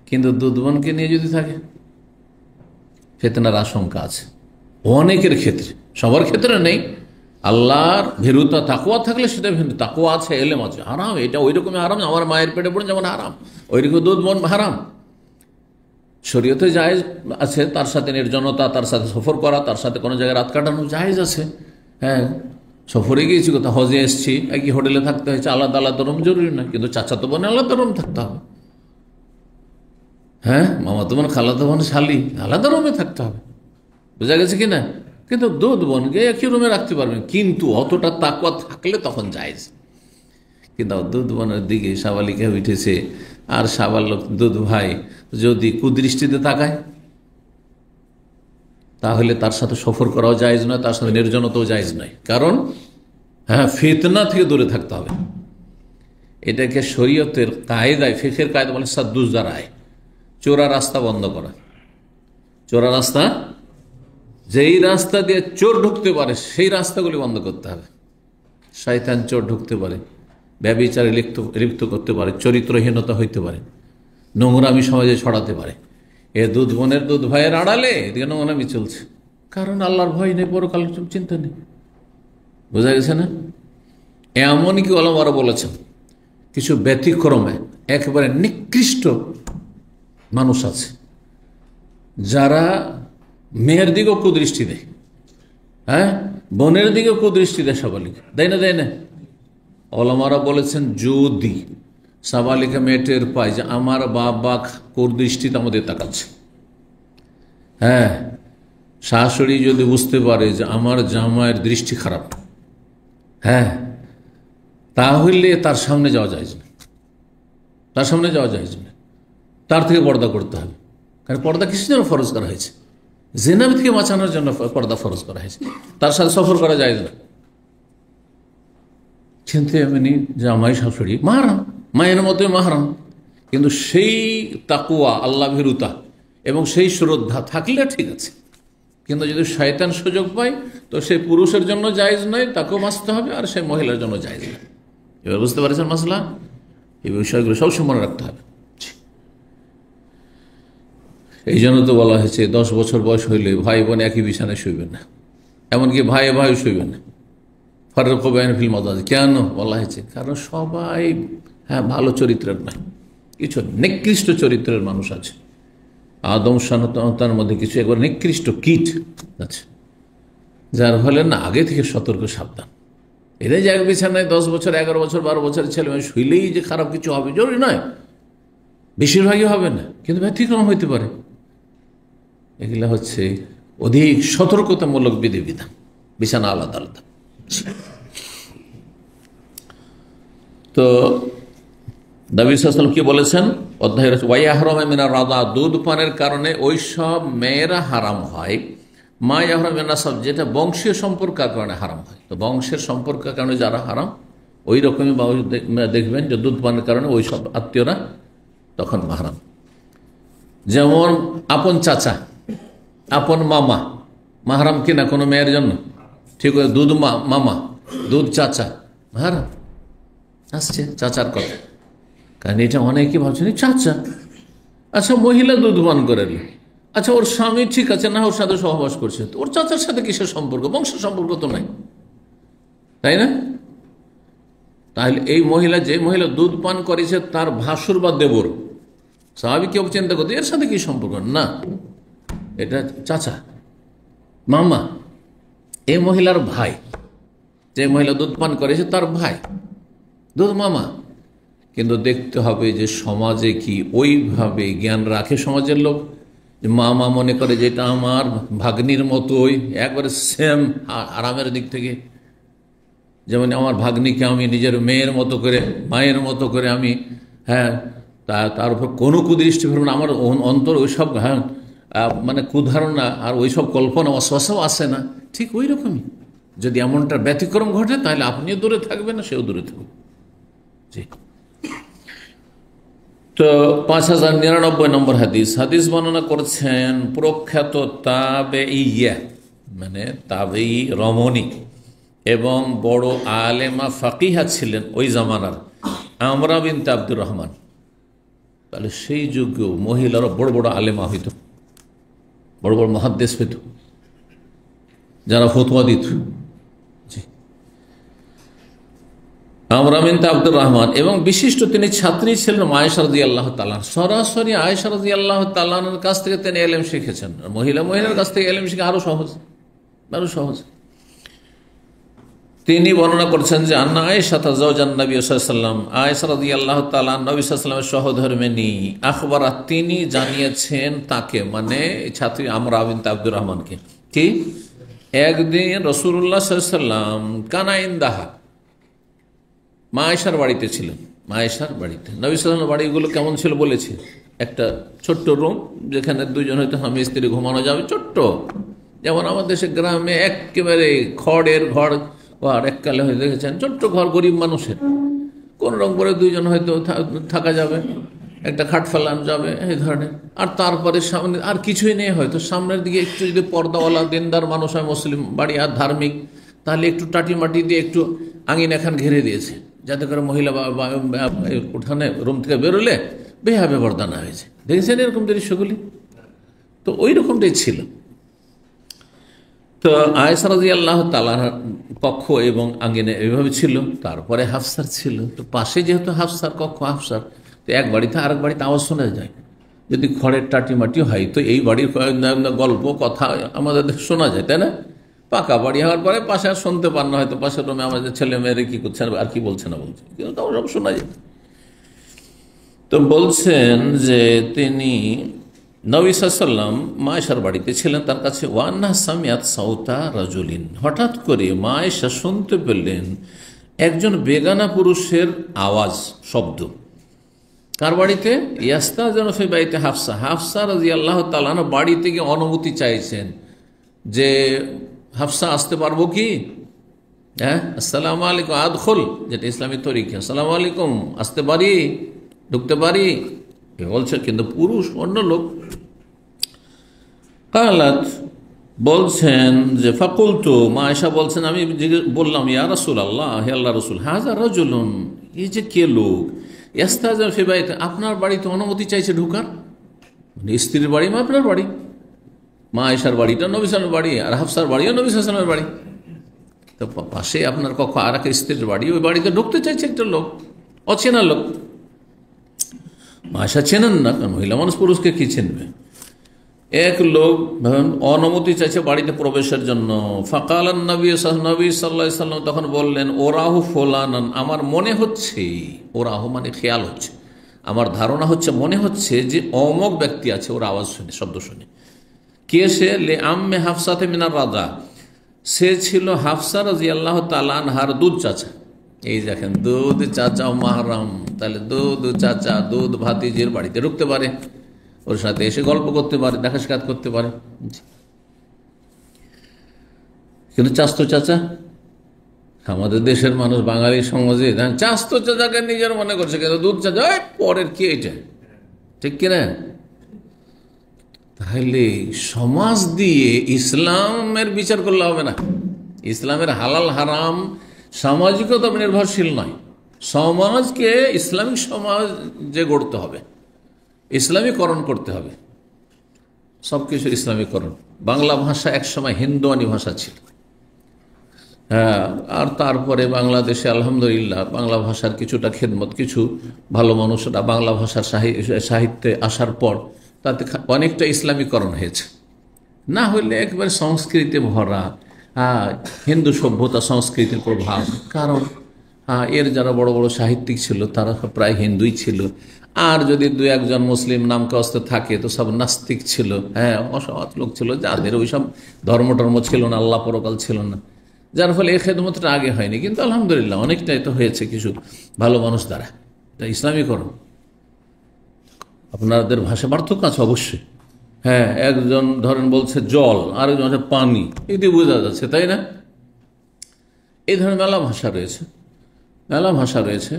কিন্তু দুধ বোনকে নিয়ে যদি থাকে, ফিতনার আশঙ্কা আছে অনেকের ক্ষেত্রে, সবার ক্ষেত্রে নেই। আল্লাহর ভীরুতা তাকওয়া থাকলে সেটা ভিন্ন, তাকওয়া আছে, এলেম আছে। হারাম এটা ওই রকমই হারাম, আমার মায়ের পেটে পড়ে যেমন হারাম, ওই রকম দুধ বোন হারাম। শরীয়তে জায়েজ আছে তার সাথে নির্জনতা, তার সাথে সফর করা, তার সাথে কোনো জায়গায় রাত কাটানো জায়েজ আছে। হ্যাঁ, সফরে গিয়েছি, কোথাও হজে এসেছি, একই হোটেলে থাকতে হয়েছে, আলাদা আলাদা রুম জরুরি না, কিন্তু চাচাতো বোনে আলাদা রুম থাকতে হবে। হ্যাঁ, মামাতো বোন খালাতো বোন শালি আলাদা রুমে থাকতে হবে, বোঝা গেছে কিনা? কিন্তু দুধ বোনকে একই রুমে রাখতে পারবেন, কিন্তু অতটা তাকওয়া থাকলে তখন জায়েজ। কিন্তু দুধ বোনের দিকে সাবালিকা উঠেছে, আর সাবালক দুধ ভাই যদি কুদৃষ্টিতে তাকায়, তাহলে তার সাথে সফর করাও জায়েজ নয়, তার সাথে নির্জনতাও জায়েজ নয়। কারণ হ্যাঁ, ফিতনা থেকে দূরে থাকতে হবে। এটাকে শরীয়তের কায়দায়, ফিকহের কায়দা বলে সাদ্দুজ জারায়, চোরা রাস্তা বন্ধ করা। চোরা রাস্তা, যেই রাস্তা দিয়ে চোর ঢুকতে পারে সেই রাস্তাগুলি বন্ধ করতে হবে। শয়তান চোর ঢুকতে পারে, ব্যভিচারে লিপ্ত করতে পারে, চরিত্রহীনতা হইতে পারে, নোংরামি সমাজে ছড়াতে পারে। এ দুধ বোনের দুধ ভাইয়ের আড়ালে এদিকে নোংরামি চলছে, কারণ আল্লাহর ভয় নেই, পরকাল চিন্তা নেই, বোঝা গেছে না? এমনকি ওলামারা বলেছেন কিছু ব্যতিক্রমে একেবারে নিকৃষ্ট মানুষ আছে যারা মেয়ের দিকেও কুদৃষ্টি দেয়, হ্যাঁ বোনের দিকেও কুদৃষ্টি দেয়, সাবালিকা দেয় না, দেয় না? ওলামারা বলেছেন যদি সাবালিকা মেয়েটের পায় যে আমার বাবা কুদৃষ্টিতে আমাদের তাকাচ্ছে, হ্যাঁ শাশুড়ি যদি বুঝতে পারে যে আমার জামাইয়ের দৃষ্টি খারাপ, হ্যাঁ তাহলে তার সামনে যাওয়া যায় না, তার সামনে যাওয়া যায় না, তার থেকে পর্দা করতে হবে। কারণ পর্দা কিসের জন্য ফরজ করা হয়েছে? জিনা থেকে বাঁচানোর জন্য পর্দা ফরজ করা হয়েছে, তার সাথে সফর করা যায় না। কিন্তু এমনি জামাই শাশুড়ি মাহারাম, মায়ের মতোই মাহারাম, কিন্তু সেই তাকুয়া আল্লাহ ভীরুতা এবং সেই শ্রদ্ধা থাকলে ঠিক আছে, কিন্তু যদি শয়তান সুযোগ পায় তো সেই পুরুষের জন্য জায়েজ নয়, তাকেও বাঁচতে হবে, আর সেই মহিলার জন্য জায়েজ নয়। এবার বুঝতে পারছেন মাসলা? এই বিষয়গুলো সবসময় মনে রাখতে হবে। এই জন্য তো বলা হয়েছে 10 বছর বয়স হইলে ভাই বোন একই বিছানায় শুইবেন না, এমনকি ভাই ভাই শুইবেন না। ফারুক বাইন ফিল মাদাজি, কেন বলা হয়েছে? কারণ সবাই ভালো চরিত্রের নয়, কিছু নিকৃষ্ট চরিত্রের মানুষ আছে। আদম সন্তানের মধ্যে কিছু একবার নিকৃষ্ট কীট আছে, যার ফলে না আগে থেকে সতর্ক সাবধান। এটাই যে এক বিছানায় 10 বছর 11 বছর 12 বছরের ছেলে মেয়ে শুইলেই যে খারাপ কিছু হবে জরুরি নয়, বেশিরভাগই হবে না, কিন্তু ব্যতিক্রম হইতে পারে। এগুলা হচ্ছে অধিক সতর্কতামূলক বিধিবিধান, বিছানা আলাদা আলাদা। তো নবী সাল্লাল্লাহু আলাইহি ওয়াসাল্লাম কি বলেছেন? অধ্যায় ওয়াইয়াহরামু মিনার রাদা, দুধ পানের কারণে ওই সব মেয়েরা হারাম হয়। মা ইয়াহরামু মিনান নাসাব, যেটা বংশীয় সম্পর্কের কারণে হারাম হয়। তো বংশের সম্পর্কের কারণে যারা হারাম, ওই রকমই দেখবেন যে দুধ পানের কারণে ওই সব আত্মীয়রা তখন হারাম। যেমন আপন চাচা, আপন মামা মাহারাম কিনা কোনো মেয়ের জন্য? ঠিক আছে, দুধ মামা, দুধ চাচা মাহারাম। আসছে চাচার কথা, কারণ এটা অনেকে ভাবছেন চাচা। আচ্ছা, মহিলা দুধ পান করে, আচ্ছা ওর স্বামী ঠিক আছে না, ওর সাথে সহবাস করছে, তো ওর চাচার সাথে কিসের সম্পর্ক? বংশের সম্পর্ক তো নাই, তাই না? তাহলে এই মহিলা, যে মহিলা দুধ পান করেছে তার ভাসুর বা দেবর, স্বাভাবিক কেউ চিন্তা করতে এর সাথে কি সম্পর্ক? না, এটা চাচা মামা, এই মহিলার ভাই, যে মহিলা দুধ পান করেছে তার ভাই, দুধ মামা। কিন্তু দেখতে হবে যে সমাজে কি ওইভাবে জ্ঞান রাখে সমাজের লোক, যে মামা মনে করে যে এটা আমার ভাগ্নির মতোই, একবারে সেম আরামের দিক থেকে। যেমন আমার ভাগ্নিকে আমি নিজের মেয়ের মতো করে, মায়ের মতো করে আমি, তার উপর কোনো কুদৃষ্টি ফেলব না, আমার অন্তর ওইসব মানে কুধারণা আর ওইসব কল্পনা অশ্বাসও আসে না। ঠিক ওই রকমই যদি এমনটা ব্যতিক্রম ঘটে, তাহলে আপনিও দূরে থাকবেন না, সেও দূরে থাকবে। জি। তো 5099 নম্বর হাদিস বর্ণনা করছেন প্রখ্যাত তাবেঈয়া, মানে তাবেঈ রমণী এবং বড় আলেমা ফাকিহা ছিলেন ওই জামানার, আমরা বিনতে আব্দুর রহমান। তাহলে সেই যুগেও মহিলারা বড় বড় আলেমা হইত, বড় বড় মুহাদ্দিস হইত, যারা ফতোয়া দিত। আমরা বিনতে আব্দুর রহমান, এবং বিশিষ্ট তিনি ছাত্রী ছিলেন আয়েশা রাদিয়াল্লাহু তাআলা। সরাসরি আয়েশা রাদিয়াল্লাহু তাআলার কাছ থেকে তিনি ইলম শিখেছেন। মহিলার কাছ থেকে ইলম শিখা আরো সহজ, আরো সহজ। তিনি বর্ণনা করছেন যে আন্না আয়েশা তাজাওজান নবী সাল্লাল্লাহু আলাইহি ওয়াসাল্লাম, আয়েশা রাদিয়াল্লাহু তাআলা নবী সাল্লাল্লাহু আলাইহি ওয়াসাল্লামের সহধর্মিণী, আখবারা তিনি জানিয়েছেন তাকে, মানে ছাত্রী আমরা বিনতে আব্দুর রহমানকে, কি একদিন রাসূলুল্লাহ সাল্লাল্লাহু আলাইহি ওয়াসাল্লাম কানা ইনদাহা, মা আয়েশার বাড়িতে ছিলেন। মা আয়েশার বাড়িতে, নবী সাল্লাল্লাহু আলাইহি ওয়াসাল্লামের বাড়িগুলো কেমন ছিল বলেছে, একটা ছোট্ট রুম যেখানে দুইজন হয়তো স্বামী স্ত্রী ঘুমানো যাবে, ছোট্ট। যেমন আমাদের দেশে গ্রামে একেবারে খড়ের ঘর, আর এককালে হয়ে দেখেছেন ছোট্ট ঘর, গরিব মানুষের, কোন রকম করে দুইজন হয়তো থাকা যাবে, একটা খাট ফেলানো যাবে, এই ধরনের। আর তারপরে সামনে আর কিছুই নেই, হয়তো সামনের দিকে একটু যদি পর্দাওয়ালা দিনদার মানুষ হয়, মুসলিম বাড়ি আর ধার্মিক, তাহলে একটু টাটি মাটি দিয়ে একটু আঙিন এখান ঘিরে দিয়েছে, যাতে করে মহিলা উঠানে রুম থেকে বেরোলে বেহা বেবর্দা না হয়েছে। দেখেছেন এরকম দৃশ্যগুলি? তো ওই রকমটাই ছিল। তো আয়েশা রাদিয়াল্লাহু তাআলার কক্ষ এবং আঙ্গিনে এইভাবে ছিল। তারপরে হাফসার ছিল, তো পাশে যেহেতু হাফসার কক্ষ, হাফসার, তো এক বাড়িতে আরেক বাড়িতে আওয়াজ শোনা যায়। যদি খড়ের টাটিমাটি হয় তো এই বাড়ির গল্প কথা আমাদের শোনা যায়, তাই না? পাকা বাড়ি হওয়ার পরে পাশে আর শুনতে পান না, হয়তো পাশের রুমে আমাদের ছেলে মেয়েরা কি করছে আর কি বলছে না বলছে, কিন্তু তাও সব শোনা যায়। তো বলছেন যে তিনি নবী সাল্লাল্লাহু আলাইহি ওয়াসাল্লাম মা আয়েশার বাড়িতে ছিলেন, তার কাছে ওয়ান্না সামিয়াত সাউতা রাজুলিন, হঠাৎ করে মা আয়েশা শুনতে পেলেন একজন বেগানা পুরুষের আওয়াজ, শব্দ। কার বাড়িতে? ইয়াস্তাযিনু ফি বাইতি হাফসা, হাফসা রাদিয়াল্লাহু তাআলা বাড়ি থেকে অনুমতি চাইছেন যে হাফসা আসতে পারবো কি? হ্যাঁ, আসসালামু আলাইকুম আদখুল, যেটা ইসলামী তরিকা, আসসালামু আলাইকুম, আসতে পারি, ঢুকতে পারি বলছে। কিন্তু পুরুষ, অন্য লোক কালাত বলছেন যে ফাকুলতু, মা আয়েশা বলছেন আমি বললাম, ইয়া রাসূলুল্লাহ, হে আল্লাহর রাসূল, হাযা রাজুলুন, এই যে কে লোক, ইস্তাযা ফি বাইতি, আপনার বাড়িতে অনুমতি চাইছে ঢোকার, মানে স্ত্রীর বাড়ি মা আপনার বাড়ি, মা আয়েশার বাড়িটা নবী সাল্লাল্লাহু আলাইহি ওয়াসাল্লামের বাড়ি, আর হাফসার বাড়িও নবী সাল্লাল্লাহু আলাইহি ওয়াসাল্লামের বাড়ি, তো পাশে আপনার কক্ষ আর এক স্ত্রীর বাড়ি, ওই বাড়িতে ঢুকতে চাইছে একটা লোক, অচেনা লোক। মা আয়েশা চেনেন না, কারণ মহিলা মানুষ পুরুষকে কি চিনবে। এক লোক অনুমতি চাইছে বাড়িতে প্রবেশের জন্য। ফাকালান নবী সাল্লাল্লাহু আলাইহি ওয়াসাল্লাম তখন বললেন, ওরাহু ফুলানান, আমার মনে হচ্ছে, ওরাহু মানে খেয়াল হচ্ছে, আমার ধারণা হচ্ছে, মনে হচ্ছে যে অমুক ব্যক্তি আছে, ওর আওয়াজ শুনে, শব্দ শুনে। কে সে? লে আম্মে হাফসাতে মিনার রাদা, সে ছিল হাফসা রাদিয়াল্লাহু তাআলা আনহার দুধ চাচা। এই দেখেন, দুধ চাচা মাহরাম, তাহলে দুধ চাচা, দুধ ভাতিজির বাড়িতে ঢুকতে পারে, ওর সাথে এসে গল্প করতে পারে, দেখা সাক্ষাৎ করতে পারে। কিন্তু চাস্তো চাচা, আমাদের দেশের মানুষ, বাঙালি সমাজে চাস্তো চাচাকে নিজের মনে করছে, কিন্তু দুধ চাচা পরের কি, এটা ঠিক কিনা? তাহলে সমাজ দিয়ে ইসলামের বিচার করলে হবে না। ইসলামের হালাল হারাম সামাজিকতা নির্ভরশীল নয়, সমাজকে ইসলামিক সমাজ যে গড়তে হবে, ইসলামীকরণ করতে হবে, সব কিছু ইসলামীকরণ। বাংলা ভাষা একসময় হিন্দুয়ানি ভাষা ছিল, হ্যাঁ, আর তারপরে বাংলাদেশে আলহামদুলিল্লাহ বাংলা ভাষার কিছুটা খেদমত, কিছু ভালো মানুষরা বাংলা ভাষার সাহিত্যে আসার পর তাতে অনেকটা ইসলামীকরণ হয়েছে। না হইলে একবারে সংস্কৃতি ভরা, হিন্দু সভ্যতা সংস্কৃতির প্রভাব। কারণ এর যারা বড় বড় সাহিত্যিক ছিল তারা প্রায় হিন্দুই ছিল, আর যদি দু একজন মুসলিম নামকাস্ত থাকে তো সব নাস্তিক ছিল, হ্যাঁ, অসৎ লোক ছিল, যাদের ওইসব ধর্ম টর্ম ছিল না, আল্লাহ পরকাল ছিল না, যার ফলে এই খেদমতটা আগে হয়নি। কিন্তু আলহামদুলিল্লাহ অনেকটাই তো হয়েছে কিছু ভালো মানুষ দ্বারা। এটা ইসলামীকরণ। আপনাদের ভাষা পার্থক্য আছে অবশ্যই, হ্যাঁ, একজন ধরেন বলছে জল, আরেকজন হচ্ছে পানি, এটি বোঝা যাচ্ছে, তাই না? এই ধরনের মেলা ভাষা রয়েছে, মেলা ভাষা রয়েছে।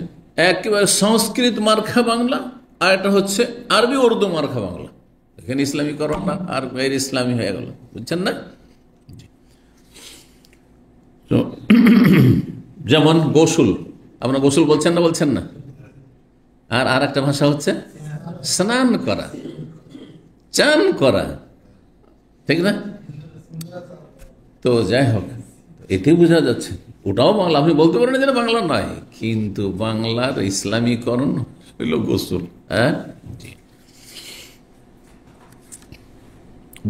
একেবারে সংস্কৃত মার্খা বাংলা, আর একটা হচ্ছে আরবি উর্দু মার্খা বাংলা। এখানে ইসলামীকরণ না, আর এর ইসলামী হয়ে গেল, বুঝছেন না? তো যেমন গোসল, আপনারা গোসল বলছেন না, বলছেন না? আর একটা ভাষা হচ্ছে স্নান করা, চান করা, ঠিক না? তো যাই হোক, এতে বোঝা যাচ্ছে ওটাও বাংলা। আপনি বলতে পারেন যেটা বাংলা নয়, কিন্তু বাংলার ইসলামীকরণ হইল গোসল। হ্যাঁ,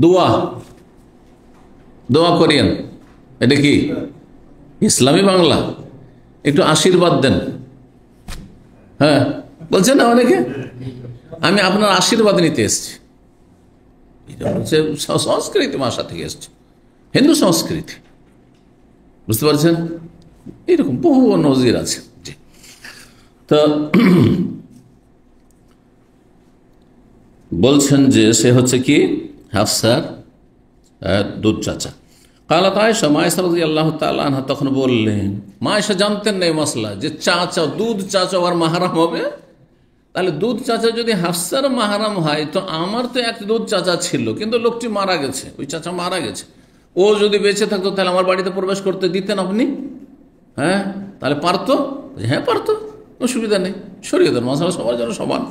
দোয়া, দোয়া করিয়েন, এটা কি ইসলামী বাংলা? একটু আশীর্বাদ দেন, হ্যাঁ, বলছেন না অনেকে, আমি আপনার আশীর্বাদ নিতে এসেছি। এটা হচ্ছে সংস্কৃতি ভাষা থেকে এসছে, হিন্দু সংস্কৃতি, বুঝতে পারছেন? এরকম বহু নজির আছে। তো বলছেন যে সে হচ্ছে কি হাফসার দুধ চাচা। কালাত আয়েশা, মা আয়েশা রাদিয়াল্লাহু তাআলা আনহা তখন বললেন, মা আয়েশা জানতেন না এই মাসলা যে চাচা, দুধ চাচা আর মাহারাম হবে। তাহলে দুধ চাচা যদি হাফসার মাহারাম হয়, তো আমার তো এক দুধ চাচা ছিল, কিন্তু লোকটি মারা গেছে, ওই চাচা মারা গেছে। ও যদি বেঁচে থাকতো তাহলে আমার বাড়িতে প্রবেশ করতে দিতেন আপনি? হ্যাঁ, তাহলে পারতো? হ্যাঁ পারতো, অসুবিধা নেই, শরীয়তের মাসালা সবার জন্য সমান।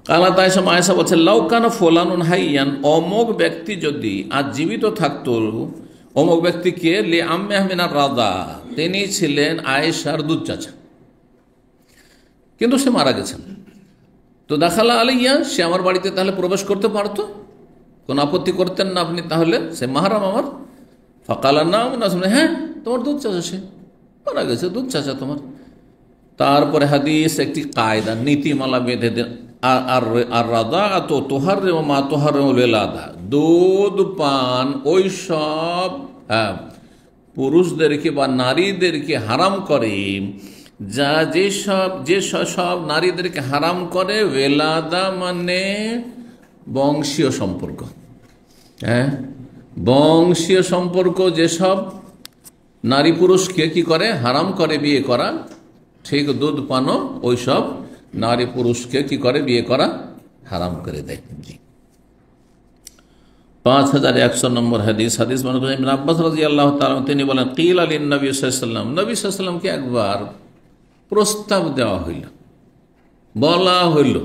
কালাত আয়েশা, মা আয়েশা বলছে, লাউকানা ফুলানুন হাইয়ান, অমুক ব্যক্তি যদি আজ জীবিত থাকতো, অমুক ব্যক্তিকে লি আম্মে মিনার রাদা, তিনি ছিলেন আয়েশার দুধ চাচা, কিন্তু সে মারা গেছেন। তো দাখালা আলাইয়া, সে আমার বাড়িতে তাহলে প্রবেশ করতে পারতো, কোন আপত্তি করতেন না আপনি? তাহলে সে মাহারাম আমার। ফাকালা নাম, হ্যাঁ তোমার দুধ চাচা, সে মারা গেছে, দুধ চাচা তোমার। তারপরে হাদিস একটি কায়দা, নীতিমালা বেঁধে দেন, আর রাদা তো তোহার মা তোহার বেলাদা, দুধ পান ওই সব পুরুষদেরকে বা নারীদেরকে হারাম করে, যা যেসব নারীদেরকে হারাম করে, ওয়েলাদা মানে বংশীয় সম্পর্ক, হ্যাঁ, বংশীয় সম্পর্ক যেসব নারী পুরুষকে কি করে হারাম করে বিয়ে করা, ঠিক দুধ পানও ওই সব নারী পুরুষকে কি করে বিয়ে করা হারাম করে দেয়। জি। 5100 নম্বর হাদিস। হাদিস বর্ণনা করেছেন ইবনে আব্বাস রাদিয়াল্লাহু তাআলা, তিনি বলেন কিল আলিন নবী সাল্লাল্লাহু আলাইহি ওয়াসাল্লাম, নবী সাল্লাল্লাহু আলাইহি ওয়াসাল্লামকে একবার প্রস্তাব দেওয়া হইল, বলা হইল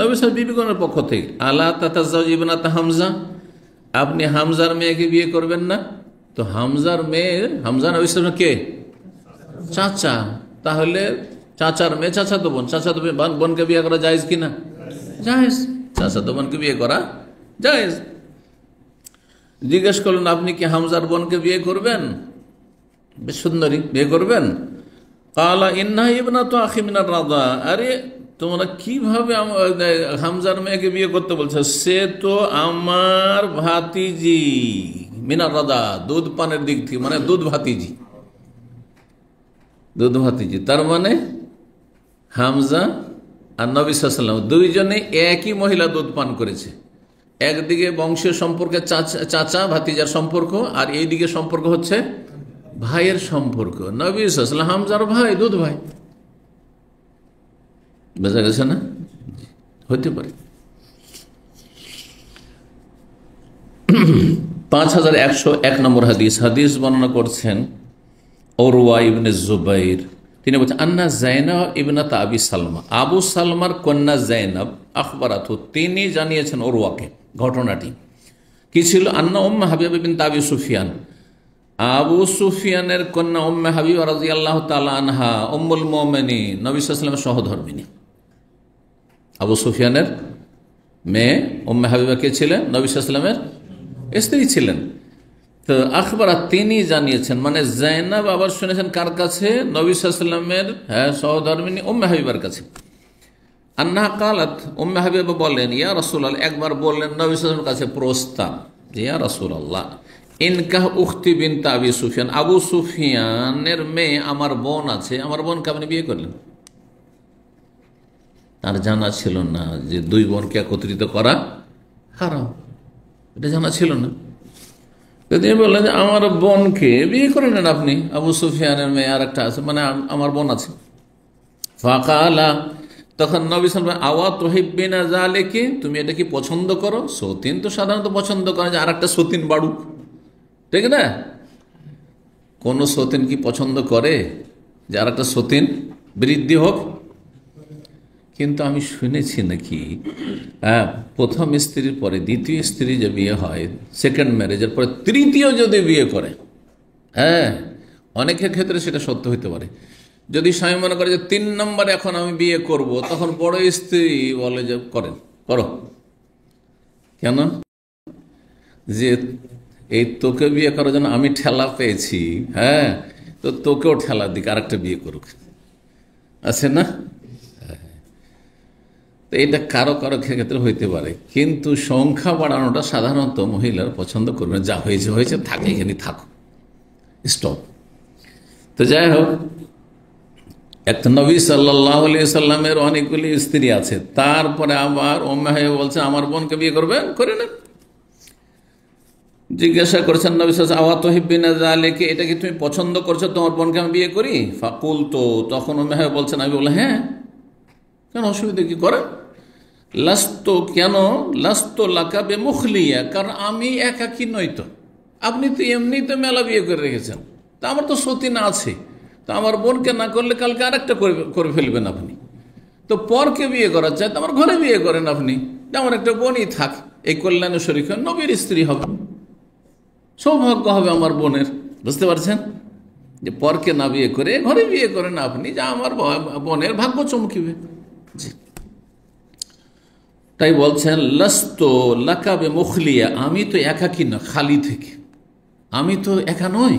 নবী সাল্লাল্লাহু বিবিগণের পক্ষ থেকে, আলা তাতাজাওয়াজ ইবনাত হামজা, আপনি হামজার মেয়েকে বিয়ে করবেন না? তো হামজার মেয়ে, হামজা নবী সাল্লাল্লাহু আলাইহি ওয়াসাল্লাম কে? চাচা। তাহলে চাচার মেয়ে চাচাতো বোন, চাচাতো বোনকে বিয়ে করা জায়েজ কিনা? জায়েজ। চাচাতো বোনকে বিয়ে করা জায়েজ। জিজ্ঞেস করলেন আপনি কি হামজার বোনকে বিয়ে করবেন? বেশ সুন্দরী, বিয়ে করবেন? কালা ইন্নাহা ইবনাতু আখি মিনার রাদা, আরে তোমরা কিভাবে হামজার মেয়েকে বিয়ে করতে বলছো? সে তো আমার ভাতিজি, মিনার রাদা, দুধ পানের দিক থেকে, মানে দুধ ভাতিজি, দুধ ভাতিজি। তার মানে হামজা আর নবী সাল্লাল্লাহু আলাইহি ওয়াসাল্লাম দুইজনে একই মহিলা দুধ পান করেছে। একদিকে বংশের সম্পর্কে চাচা ভাতিজার সম্পর্ক, আর এইদিকে সম্পর্ক হচ্ছে ভাইয়ের সম্পর্ক। নবী সাল্লাল্লাহু আলাইহি ওয়াসাল্লাম হামজার ভাই, দুধ ভাই। বোঝা গেছে না? হতে পারে। 5101 নম্বর হাদিস। হাদিস বর্ণনা করছেন উরওয়া ইবনে জুবাইর, তিনি বলছেন আন্না যায়নাব ইবনাত আবি সালমা, আবু সালমার কন্যা যায়নাব আখবারাতহু, তিনি জানিয়েছেন উরওয়াকে ঘটনাটি কি ছিল। আন্না উম্মে হাবিবা বিনত আবি সুফিয়ান, আবু সুফিয়ানের কন্যা উম্মে হাবিবা রাদিয়াল্লাহু তাআলা আনহা উম্মুল মুমিনিন, নবী সাল্লাল্লাহু আলাইহি ওয়াসাল্লামের সহধর্মিণী। আবু সুফিয়ানের মেয়ে উম্মে হাবিবা কে ছিলেন? নবী সাল্লাল্লাহু আলাইহি ওয়াসাল্লামের স্ত্রী ছিলেন। তো আখবারা, তিনি জানিয়েছেন, মানে যায়নাব আবার শুনেছেন কার কাছে? নবী সাল্লাল্লাহু আলাইহি ওয়াসাল্লামের সহধর্মিণী উম্মে হাবিবার কাছে। আন্নাহা কালাত, উম্মে হাবিবা বলেন ইয়া রাসূলুল্লাহ, একবার বললেন নবী সাল্লাল্লাহু আলাইহি ওয়াসাল্লামের কাছে প্রস্তাব, ইয়া রাসূলুল্লাহ ইনকাহ উখতি বিনত আবি সুফিয়ান, আবু সুফিয়ানের মেয়ে আমার বোন আছে, আমার বোনকে আপনি বিয়ে করলেন। তার জানা ছিল না যে দুই বোনকে একত্রিত করা হারাম, এটা জানা ছিল না। তিনি বললেন যে আমার বোনকে বিয়ে করে নেন আপনি, আবু সুফিয়ানের মেয়ে আর একটা আছে, মানে আমার বোন আছে। ফাকালা, তখন নবী সাল্লাল্লাহু আলাইহি ওয়াসাল্লাম আওয়া তুহিব্বিনা যালিকা, তুমি এটা কি পছন্দ করো? সতীন তো সাধারণত পছন্দ করে যে আর একটা সতীন বাড়ুক, ঠিক না? কোন সতীন কি পছন্দ করে যে আর একটা সতীন বৃদ্ধি হোক? কিন্তু আমি শুনেছি নাকি প্রথম স্ত্রীর পরে দ্বিতীয় স্ত্রী যে বিয়ে হয়, সেকেন্ড ম্যারেজের পরে তৃতীয় যদি বিয়ে করে, অনেকের ক্ষেত্রে সেটা সত্য হতে পারে। যদি স্বামী মনে করে যে 3 নম্বরে এখন আমি বিয়ে করব, তখন বড় স্ত্রী বলে যে করেন, করো। কেন? যে এই তোকে বিয়ে করার জন্য আমি ঠেলা পেয়েছি, তো তোকেও ঠেলা দিক, আর একটা বিয়ে করুক, আছে না? তো এটা কারো কারো ক্ষেত্রে হইতে পারে, কিন্তু সংখ্যা বাড়ানোটা সাধারণত মহিলার পছন্দ করবে না। যা হয়েছে হয়েছে, থাকে এখানে থাকো, স্টপ। তো যাই হোক, একটা নবী সাল্লাল্লাহু আলাইহি সাল্লামের অনেকগুলি স্ত্রী আছে, তারপরে আবার উম্মে হাবিবা বলছে আমার বোনকে বিয়ে করবেন, করে নেন। জিজ্ঞাসা করেছেন নবী সাল্লাল্লাহু আলাইহি ওয়াসাল্লাম আওয়া তুহিব্বিনা যালিকা, এটা কি তুমি পছন্দ করছো তোমার বোনকে আমি বিয়ে করি? ফাকুলতু, তখন উম্মে হাবিবা বলছেন, আমি বললাম হ্যাঁ, কেন অসুবিধা কি করে? লাস্ত, কেন? লাস্ত লাকা বিমুখলিয়া, কারণ আমি একাকী নই তো, আপনি তো এমনি তো মেলা বিয়ে করে রেখেছেন, তা আমার তো সতীন আছে, তো আমার বোনকে না করলে কালকে আরেকটা করে ফেলবেন আপনি। তো পরকে বিয়ে করার চাই তো আমার ঘরে বিয়ে করেন আপনি, আমার একটা বোনই থাক, এই কল্যাণে শরীক নবীর স্ত্রী হবে, সৌভাগ্য হবে আমার বোনের। বুঝতে পারছেন যে পরকে না বিয়ে করে ঘরে বিয়ে করেন আপনি, যা আমার বোনের ভাগ্য চমকিবে। জি, তাই বলছেন লাস্ত লাকাবে মুখলিয়া, আমি তো একাকী না, খালি থেকে, আমি তো একা নই,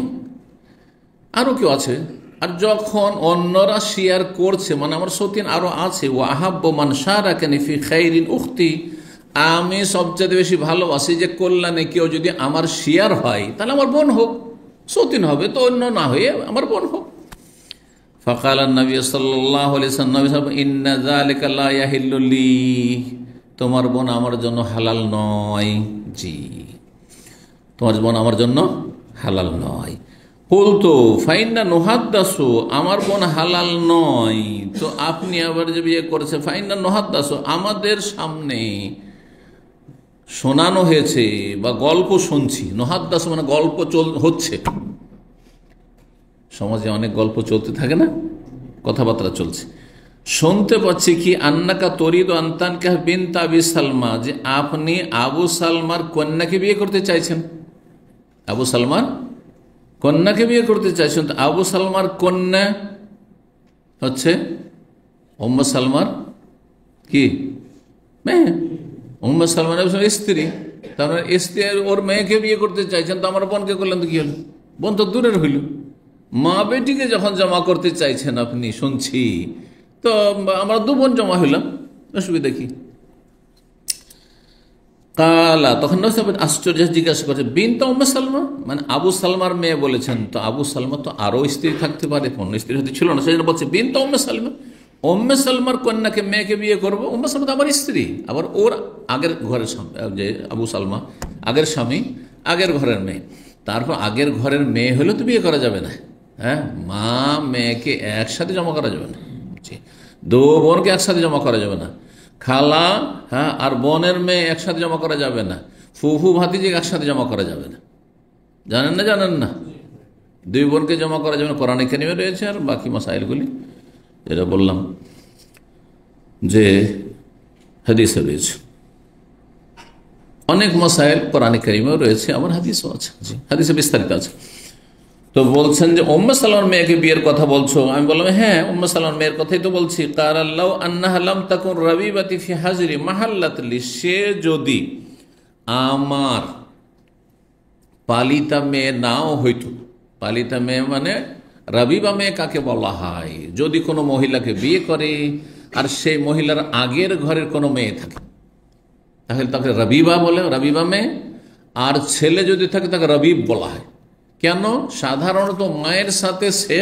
আরো কেউ আছে। আর যখন অন্যরা শেয়ার করছে, মানে আমার সতীন আরো আছে, ও আহাব্ব মান শারাকানি ফি খাইরিন উখতি, আমি সবচেয়ে বেশি ভালোবাসি যে কল্যাণে কেউ যদি আমার শেয়ার হয়, তাহলে আমার বোন হোক, সতীন হবে তো অন্য না হয়ে আমার বোন হোক। ফাকাল নবী সাল্লাল্লাহু আলাইহি ওয়াসাল্লাম ইন্না যালিকা লা ইয়াহিল্লু লি, তোমার বোন আমার জন্য হালাল নয়। জি, তোমার বোন আমার জন্য হালাল নয়। কুলতু ফাইন্না নুহাদ্দাসু, আমার বোন হালাল নয় তো আপনি আবার যে বিয়ে করেছে, ফাইন্না নুহাদ্দাসু, আমাদের সামনে শোনানো হয়েছে বা গল্প শুনছি, নহাদ্দাস মানে গল্প হচ্ছে, সমাজে অনেক গল্প চলতে থাকে না, কথাবার্তা চলছে, শুনতে পাচ্ছি কি আন্নাকা তরিদ আন্তানকাহ বিনত আবি সালমা, যে আপনি আবু সালমার কন্যাকে বিয়ে করতে চাইছেন, আবু সালমার কন্যাকে বিয়ে করতে চাইছেন। তো আবু সালমার কন্যা হচ্ছে উম্মে সালমার কি মেয়ে, উম্মে সালমার স্ত্রী, তার স্ত্রী ওর মেয়েকে বিয়ে করতে চাইছেন, তো আমার বোনকে করলেন তো কি হলো, বোন তো দূরের হইল। মা বেটিকে যখন জমা করতে চাইছেন আপনি, শুনছি, তো আমরা দু বোন জমা হইলাম, অসুবিধা কি? কালা, তখন আশ্চর্য জিজ্ঞাসা করছে বিনতে উম্মে সালমা, মানে আবু সালমার মেয়ে বলেছেন, তো আবু সালমা তো আরো স্ত্রী থাকতে পারে, কোন স্ত্রী হতে ছিল না, সেই জন্য বলছে বিনতে উম্মে সালমা, উম্মে সালমার কন্যাকে মেয়েকে বিয়ে করবো। উম্মে সালমা তো আমার স্ত্রী, আবার ওর আগের ঘরের যে আবু সালমা আগের স্বামী, আগের ঘরের মেয়ে, তারপর আগের ঘরের মেয়ে হলে তো বিয়ে করা যাবে না। হ্যাঁ, মা মেয়েকে একসাথে জমা করা যাবে না, দু বোনকে একসাথে জমা করা যাবে না, খালা হ্যাঁ আর বোনের মেয়ে একসাথে জমা করা যাবে না, ফুফু ভাতিজি একসাথে জমা করা যাবে না, জানেন না? জানেন না? দুই বোনকে জমা করা যাবে না, কোরআনে কারিমে রয়েছে। আর বাকি মাসাইলগুলি যেটা বললাম যে হাদিসে রয়েছে, অনেক মাসাইল কোরআনে কারিমেও রয়েছে, আবার হাদিসও আছে, হাদিসে বিস্তারিত আছে। তো বলছেন যে উম্মে সালমার মেয়েকে বিয়ের কথা বলছো, আমি বললাম হ্যাঁ উম্মে সালমার মেয়ের কথাই তো বলছি। কারাল্লাহু আন্নাহা লাম তাকুন রাবিবাতি ফি হাজরি মাহাল্লাতলি, সে যদি আমার পালিতা মেয়ে নাও হইতো, পালিতা মেয়ে মানে রাবিবা মেয়ে কাকে বলা হয়, যদি কোনো মহিলাকে বিয়ে করে আর সেই মহিলার আগের ঘরের কোনো মেয়ে থাকে তাহলে তাকে রাবিবা বলে, রাবিবা মেয়ে। আর ছেলে যদি থাকে তাকে রবিব বলা হয়। কেন? সাধারণত মায়ের সাথে সে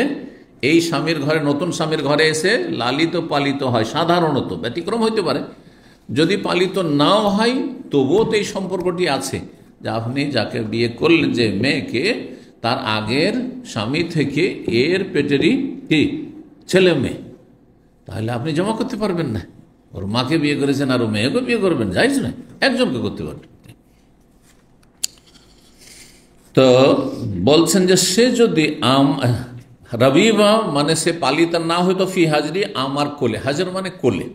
এই স্বামীর ঘরে, নতুন স্বামীর ঘরে এসে লালিত পালিত হয়, সাধারণত, ব্যতিক্রম হইতে পারে, যদি পালিত নাও হয় তবুও তো এই সম্পর্কটি আছে, যে আপনি যাকে বিয়ে করলেন, যে মেয়েকে, তার আগের স্বামী থেকে এর পেটেরই কি ছেলে মেয়ে, তাহলে আপনি জমা করতে পারবেন না। ওর মাকে বিয়ে করেছেন আর ও মেয়েকে বিয়ে করবেন, যাইজ না, একজনকে করতে পারবেন। তো বলছেন যে সে যদি রবিবা মানে সে পালিতা না হয়তো ফি হাজরি, আমার কোলে, হাজর মানে কোলে,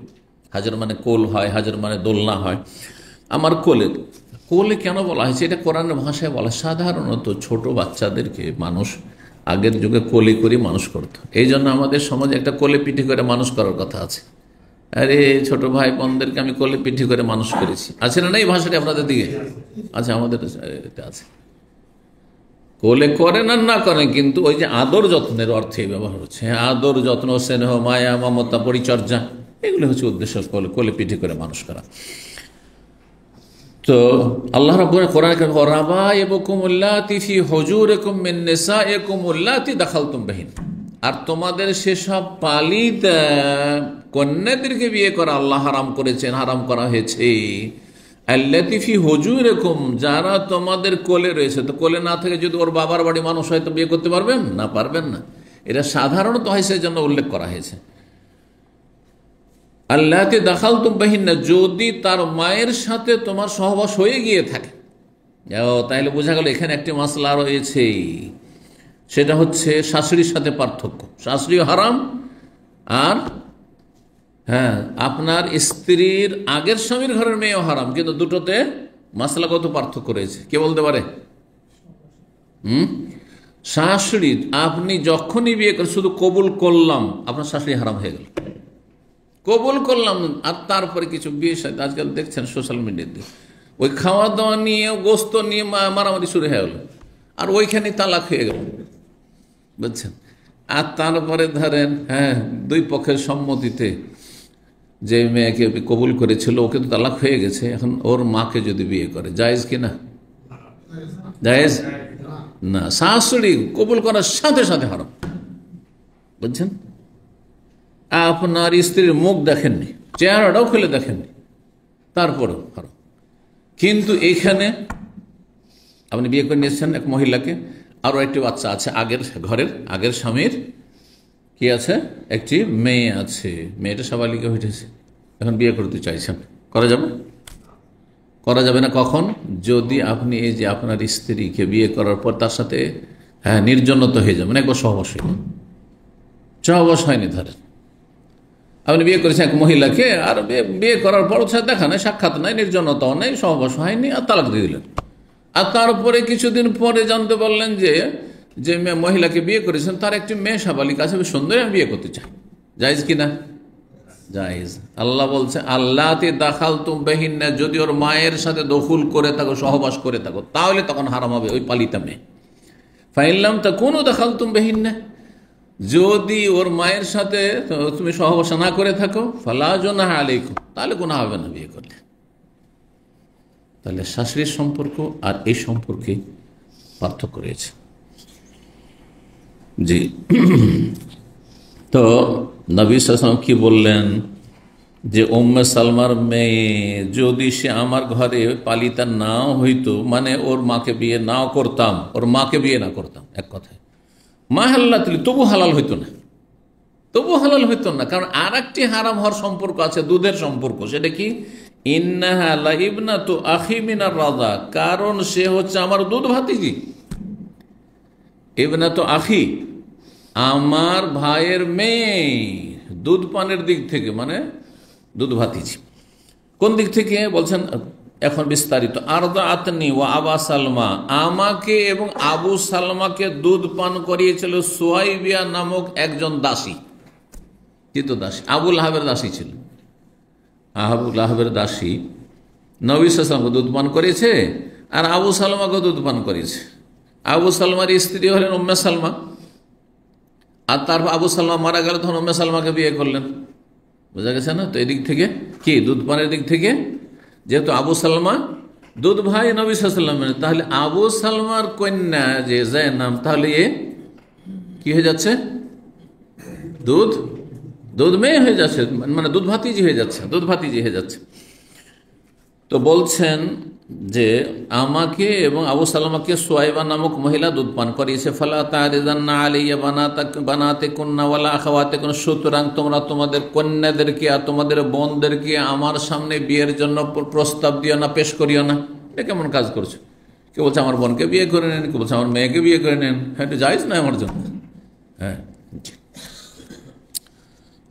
হাজর মানে কোল হয়, হাজর মানে দোলনা হয়, আমার কোলে। কোলে কেন বলা হয়েছে? এটা কোরআনের ভাষায় বলা। সাধারণত ছোট বাচ্চাদেরকে মানুষ আগের যুগে কোলে করে মানুষ করত, এই জন্য আমাদের সমাজে একটা কোলে পিঠে করে মানুষ করার কথা আছে। আরে ছোট ভাই বোনদেরকে আমি কোলে পিঠে করে মানুষ করেছি, আছে না? এই ভাষাটি আপনাদের দিকে আচ্ছা, আমাদের এটা আছে। কোলে করেন আর না করেন, কিন্তু ওই যে আদর যত্নের অর্থে ব্যবহার হচ্ছে, আদর যত্ন, স্নেহ, মায়া, মমতা, পরিচর্যা, এগুলো হচ্ছে উদ্দেশ্য, কোলে পিঠে করে মানুষ করা। তো আল্লাহ রাব্বুল কোরআনে রাবাইবুকুম আল্লাতী ফি হুজুরিকুম মিন নিসাইকুম আল্লাতী দাখালতুম বিহিন, আর তোমাদের সেসব পালিত কন্যাদেরকে বিয়ে করা আল্লাহ হারাম করেছেন, হারাম করা হয়েছে। আল্লাতী ফি হুজুরিকুম, যারা তোমাদের কোলে রয়েছে। তো কোলে না থেকে যদি ওর বাবার বাড়ি মানুষ হয় তো বিয়ে করতে পারবেন না? পারবেন না। এটা সাধারণত হয়, সেই জন্য উল্লেখ করা হয়েছে। আল্লাহতে দাখালতুম বিহিন্না, যদি তার মায়ের সাথে তোমার সহবাস হয়ে গিয়ে থাকে। তাইলে বোঝা গেল এখানে একটি মাসলা রয়েছে, সেটা হচ্ছে শাশুড়ির সাথে পার্থক্য। শাশুড়িও হারাম, আর হ্যাঁ আপনার স্ত্রীর আগের স্বামীর ঘরের মেয়েও হারাম, কিন্তু দুটোতে মাসলাগত পার্থক্য রয়েছে। কে বলতে পারে? শাশুড়ি আপনি যখনই বিয়ে করে শুধু কবুল করলাম, আপনার শাশুড়ি হারাম হয়ে গেল। কবুল করলাম, আর তারপরে কিছু বিয়ে সাথে আজকাল দেখছেন সোশ্যাল মিডিয়াতে, ওই খাওয়া দাওয়া নিয়ে, গোস্ত নিয়ে মারামারি শুরু হয়ে গেল, আর ওইখানে তালাক হয়ে গেল, বুঝছেন। আর তারপরে ধরেন হ্যাঁ দুই পক্ষের সম্মতিতে যে মেয়েকে কবুল করেছিল ওকে তো তালাক হয়ে গেছে, এখন ওর মাকে যদি বিয়ে করে জায়েজ কি না? জায়েজ না। শাশুড়ি কবুল করার সাথে সাথে হারাম, বুঝছেন। আপনার স্ত্রীর মুখ দেখেননি, চেহারাটাও খুলে দেখেননি, তারপরেও হারাম। কিন্তু এইখানে আপনি বিয়ে করে নিয়েছেন এক মহিলাকে, আরও একটি বাচ্চা আছে, আগের ঘরের আগের স্বামীর কি আছে, একটি মেয়ে আছে, মেয়েটা সাবালিকা হয়েছে, এখন বিয়ে করতে চাইছেন, করা যাবে? করা যাবে না কখন? যদি আপনি এই যে আপনার স্ত্রীকে বিয়ে করার পর তার সাথে নির্জনত হয়ে যাবেন, একবার সহবাস হয়নি, সহবাস হয়নি, ধরেন আপনি বিয়ে করেছেন এক মহিলাকে, আর বিয়ে করার পর সাথে দেখা নাই, সাক্ষাৎ নাই, নির্জনতাও নেই, সহবাস হয়নি, আর তালাক দিয়ে দিলেন। আর তারপরে কিছুদিন পরে জানতে পারলেন যে মহিলাকে বিয়ে করেছেন তার একটি মেয়ে সাবালিকা আছে, সুন্দর, আমি বিয়ে করতে চাই। জায়েজ কিনা? জায়েজ। আল্লাহ বলছে আল্লাহতে দাখাল তুম বেহিন্না, যদি ওর মায়ের সাথে দখুল করে থাকো, সহবাস করে থাকো, তাহলে তখন হারাম হবে ওই পালিতা মেয়ে। ফাইনলাম তা কোনো দাখাল তুম বেহিন্না, যদি ওর মায়ের সাথে তুমি সহবাস না করে থাকো, ফালা জুনাহা আলাইকুম, তাহলে গুনাহ হবে না বিয়ে করলে। তাহলে শাশুড়ির সম্পর্ক আর এই সম্পর্কে পার্থক্য রয়েছে। জি, তো নবী সাল্লাল্লাহু আলাইহি ওয়াসাল্লাম কি বললেন যে উম্মে সালমার মেয়ে যদি সে আমার ঘরে পালিতা নাও হইতো, মানে ওর মাকে বিয়ে নাও করতাম, ওর মাকে বিয়ে না করতাম, এক কথায় মা হাল্লাতলি, তবু হালাল হইতো না, তবু হালাল হইতো না। কারণ আর একটি হারাম হওয়ার সম্পর্ক আছে, দুধের সম্পর্ক। সেটা কি? ইন্নাহা লা ইবনাতু আখি মিনার রাযা, কারণ সে হচ্ছে আমার দুধ ভাতিজি। ইবনাতু আখি, আমার ভাইয়ের মেয়ে, দুধ পানের দিক থেকে, মানে দুধ ভাতিজি। কোন দিক থেকে বলছেন এখন বিস্তারিত। আরদাআতনি ওয়া আবা সালমা, আমাকে এবং আবু সালমাকে দুধ পান করিয়েছিল সুয়াইবিয়া নামক একজন দাসী, কিন্তু দাসী আবুল আহাবের দাসী ছিল। আবুল আহাবের দাসী নবী সাল্লাল্লাহু আলাইহি ওয়াসাল্লামকে দুধ পান করেছে, আর আবু সালমাকে দুধ পান করেছে। আবু সালমার স্ত্রী হলেন উম্মে সালমা, আর তারপর আবু সালমা মারা গেল, তখন উম্মে সালমাকে বিয়ে করলেন। বোঝা গেছে না? তো এদিক থেকে কি, দুধ পানের দিক থেকে, যেহেতু আবু সালমা দুধ ভাই নবী সাল্লাল্লাহু আলাইহি ওয়াসাল্লামের, তাহলে আবু সালমার কন্যা যে যায়নাব, তাহলে এ কি হয়ে যাচ্ছে? দুধ মেয়ে হয়ে যাচ্ছে, মানে দুধ ভাতিজি হয়ে যাচ্ছে, দুধ ভাতিজি হয়ে যাচ্ছে। তো বলছেন যে আমাকে এবং আবু সালমাকে সুয়াইবা নামক মহিলা দুধ পান করিয়েছে। ফালা তারিদান্না আলাইয়া বানাতে কুন্না ওয়ালা আখাওয়াতে কুন, সুতরাং তোমরা তোমাদের কন্যাদেরকে আর তোমাদের বোনদেরকে আমার সামনে বিয়ের জন্য প্রস্তাব দিও না, পেশ করিও না। এটা কেমন কাজ করছো? কেউ বলছে আমার বোনকে বিয়ে করে নেন, কেউ বলছে আমার মেয়েকে বিয়ে করে নেন। হ্যাঁ, এটা জায়েজ না আমার জন্য। হ্যাঁ,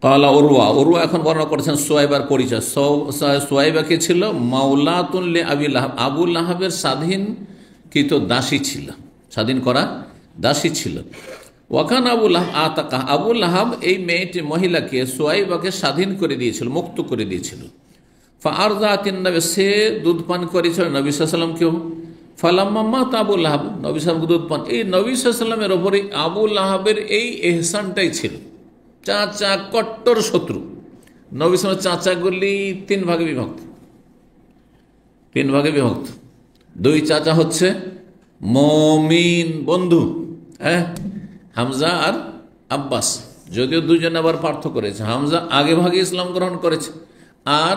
কালা উরওয়া এখন বর্ণনা করেছেন সোয়াইবার পরিচয়। সোয়াইবা কে ছিল? মাওলাতুন লি আবি লাহাব, আবু লাহাবের স্বাধীনকৃত দাসী ছিল, স্বাধীন করা দাসী ছিল। ওয়াকান আবু লাহাব আতাকা, আবু লাহাব এই মেয়েটি মহিলাকে সোয়াইবাকে স্বাধীন করে দিয়েছিল, মুক্ত করে দিয়েছিল। ফাআরযাতিন নবী, সে দুধ পান করেছিল নবী সাল্লাল্লাহু আলাইহি ওয়াসাল্লামকেও। ফালাম্মা মাতা আবু লাহাব, নবী সাল্লাল্লাহু দুধ পান, এই নবী সাল্লাল্লাহু আলাইহি ওয়াসাল্লামের ওপরে আবু লাহাবের এই এহসানটাই ছিল। চাচা কট্টর শত্রু, নবী সাল্লাল্লাহু চাচাগুলি তিন ভাগে বিভক্ত। দুই চাচা হচ্ছে মুমিন বন্ধু, হ্যাঁ, হামজা আর আব্বাস। যদিও দুজন আবার পার্থক্য করেছে, হামজা আগে ভাগে ইসলাম গ্রহণ করেছে, আর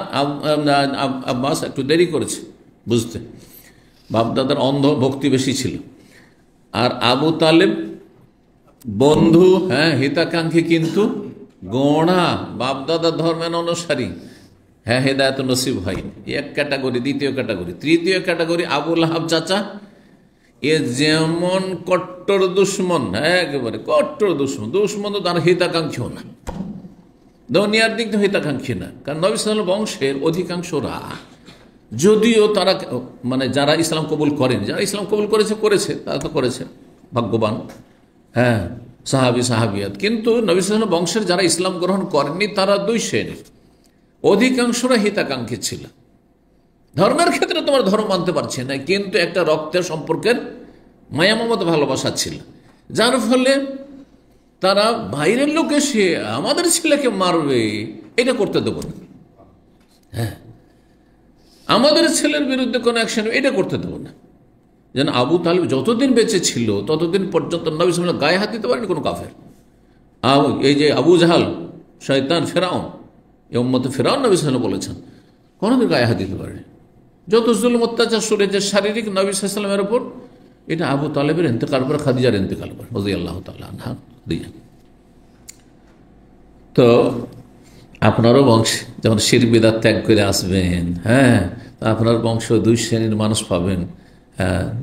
আব্বাস একটু দেরি করেছে বুঝতে, বাপদাদার অন্ধ ভক্তি বেশি ছিল। আর আবু তালেব বন্ধু, হ্যাঁ, হিতাকাঙ্ক্ষী, কিন্তু গোড়া বাপদাদা ধর্মের অনুসারী, হ্যাঁ, হেদায়েত নসিব হয়। এক ক্যাটাগরি। দ্বিতীয় ক্যাটাগরি, তৃতীয় ক্যাটাগরি আবু লাহাব চাচা, এ যেমন কট্টর দুশ্মন, একেবারে কট্টর দুশ্মন তো তার হিতাকাঙ্ক্ষীও না, দুনিয়ার দিক থেকে হিতাকাঙ্ক্ষী না। কারণ নবী সাল্লাল্লাহু বংশের অধিকাংশরা, যদিও তারা মানে যারা ইসলাম কবুল করেন, যারা ইসলাম কবুল করেছে তারা তো করেছে, ভাগ্যবান, হ্যাঁ, সাহাবিয়াত। কিন্তু নবী সাল্লাল্লাহু বংশের যারা ইসলাম গ্রহণ করেননি তারা দুই শ্রেণীর। অধিকাংশরা হিতাকাঙ্ক্ষী ছিল, ধর্মের ক্ষেত্রে তোমার ধর্ম মানতে পারছে না, কিন্তু একটা রক্তের সম্পর্কের মায়া মমতা ভালোবাসা ছিল, যার ফলে তারা বাইরের লোক এসে আমাদের ছেলেকে মারবে, এটা করতে দেবো না, হ্যাঁ, আমাদের ছেলের বিরুদ্ধে কোনো অ্যাকশন, এটা করতে দেবো না। যেন আবু তালেব যতদিন বেঁচে ছিল ততদিন পর্যন্ত নবী সাল্লাল্লাহু আলাইহি ওয়াসাল্লাম গায়ে হাত দিতে পারেনি কোনো কাফের। এই যে আবু জাহাল, শয়তান, ফেরাউন, এই উম্মতে ফেরাউন নবী সাল্লাল্লাহু আলাইহি ওয়াসাল্লাম বলেছেন কোনোদিন গায়ে হাত দিতে পারেনি। যত জুলুম অত্যাচার শুনেছে শারীরিক নবী সাল্লাল্লাহু আলাইহি ওয়াসাল্লামের উপর, এটা আবু তালেবের ইন্তেকাল পর, খাদিজার ইন্তেকাল পর, রাদিয়াল্লাহু তাআলা আনহা খাদিজা। তো আপনারও বংশে যখন শিরক বিদআত ত্যাগ করে আসবেন, হ্যাঁ, আপনার বংশ দুই শ্রেণীর মানুষ পাবেন,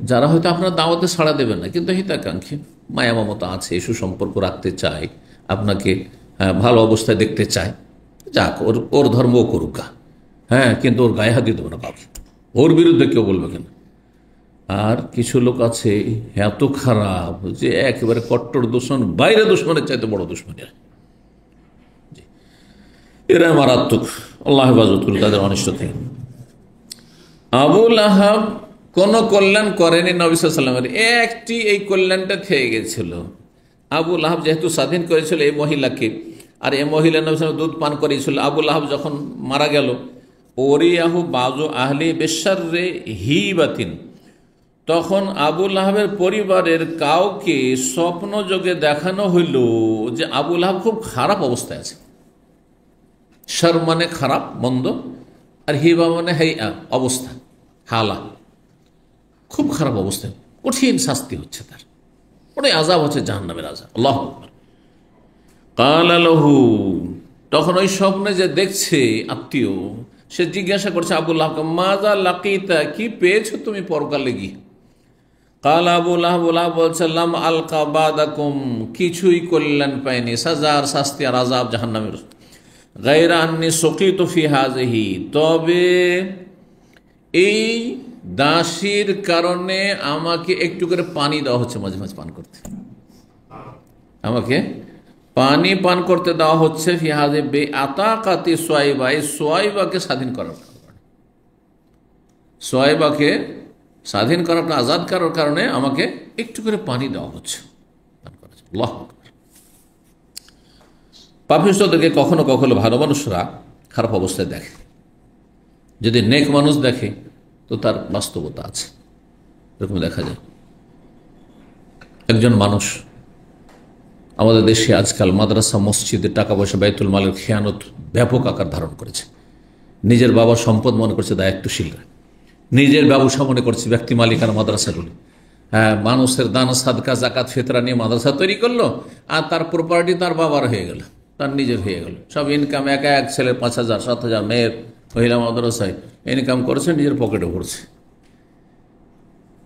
যারা হয়তো আপনার দাওয়াতে সাড়া দেবেন না, কিন্তু হিতাকাঙ্ক্ষী, মায়া মমতা আছে, সুসম্পর্ক রাখতে চায়, আপনাকে ভালো অবস্থায় দেখতে চায়। যাক, ওর ধর্ম ও করুক, হ্যাঁ, কিন্তু ওর গায়ে হাত দিতে পারে কাউকে, ওর বিরুদ্ধে কেউ বলবে কেন। আর কিছু লোক আছে এত খারাপ যে একেবারে কট্টর দুশমন, বাইরে দুশমনের চাইতে বড় দুশমন এরা মারাত্মক। আল্লাহ হেফাজত করুন তাদের অনিষ্ট থেকে। আবুল আহাব কোন কল্যাণ করেনি নবী সাল্লাল্লাহু আলাইহি ওয়াসাল্লামের, একটি এই কল্যাণটা খেয়ে গেছিল। আবুল আহাব যেহেতু স্বাধীন করেছিল এই মহিলাকে, আর এই মহিলা নবী সাল্লাল্লাহু আলাইহি ওয়াসাল্লাম দুধ পান করেছিল। আবুল আহাব যখন মারা গেল, ওরিয়াহু বাজু আহলি বিশাররি হিবাতিন, তখন আবুল আহাবের পরিবারের কাউকে স্বপ্ন যোগে দেখানো হইল যে আবুল আহাব খুব খারাপ অবস্থায় আছে। শার মানে খারাপ মন্দ, আর হিবা মানে হেইয়া অবস্থা, হালা, খুব খারাপ অবস্থায়, কঠিন শাস্তি হচ্ছে তার, ওটাই আযাব হচ্ছে জাহান্নামের আযাব। আল্লাহু আকবার। ক্বালা লাহু, তখন ওই স্বপ্নে যে দেখছে আত্মীয়, সে জিজ্ঞাসা করছে আবুল আহাবকে, মাযা লাকিতা, কি পেয়েছো তুমি পরকালে গিয়ে? ক্বালা আবুল আহাব বলছে, লাম আলকা বাদাকুম, কিছুই কল্যাণ পায়নি, সাজার শাস্তি আর আযাব জাহান্নামের। গায়রা আন্নী সুকিতু ফি হাযিহি, তবে এই দাসীর কারণে আমাকে একটু করে পানি দেওয়া হচ্ছে, মাঝে মাঝে পান করতে, আমাকে পানি পান করতে দেওয়া হচ্ছে। ফি হাযিহি বিআতাকাতি সুয়াইবা, এই সুয়াইবাকে স্বাধীন করার কারণে, সুয়াইবাকে স্বাধীন করার, আজাদ করার কারণে আমাকে একটু করে পানি দেওয়া হচ্ছে। আল্লাহু আকবার। পাপিষ্ঠদেরকে কখনো কখনো ভালো মানুষরা খারাপ অবস্থায় দেখে, যদি নেক মানুষ দেখে তো তার বাস্তবতা আছে, এরকম দেখা যায়। একজন মানুষ আমাদের দেশে আজকাল মাদ্রাসা মসজিদে টাকা পয়সা বাইতুল মালের খেয়ানত ব্যাপক আকার ধারণ করেছে। নিজের বাবার সম্পদ মনে করছে দায়িত্বশীলরা, নিজের ব্যবসা মনে করছে ব্যক্তি মালিকানা মাদ্রাসাগুলি। হ্যাঁ, মানুষের দান সাদকা জাকাত ফিতরা নিয়ে মাদ্রাসা তৈরি করলো, আর তার প্রপার্টি তার বাবার হয়ে গেল, তার নিজের হয়ে গেল। সব ইনকাম এক ছেলে 5,000 7,000, মেয়ের মহিলা মাদ্রাসায় ইনকাম করেছে, নিজের পকেটে ভরছে।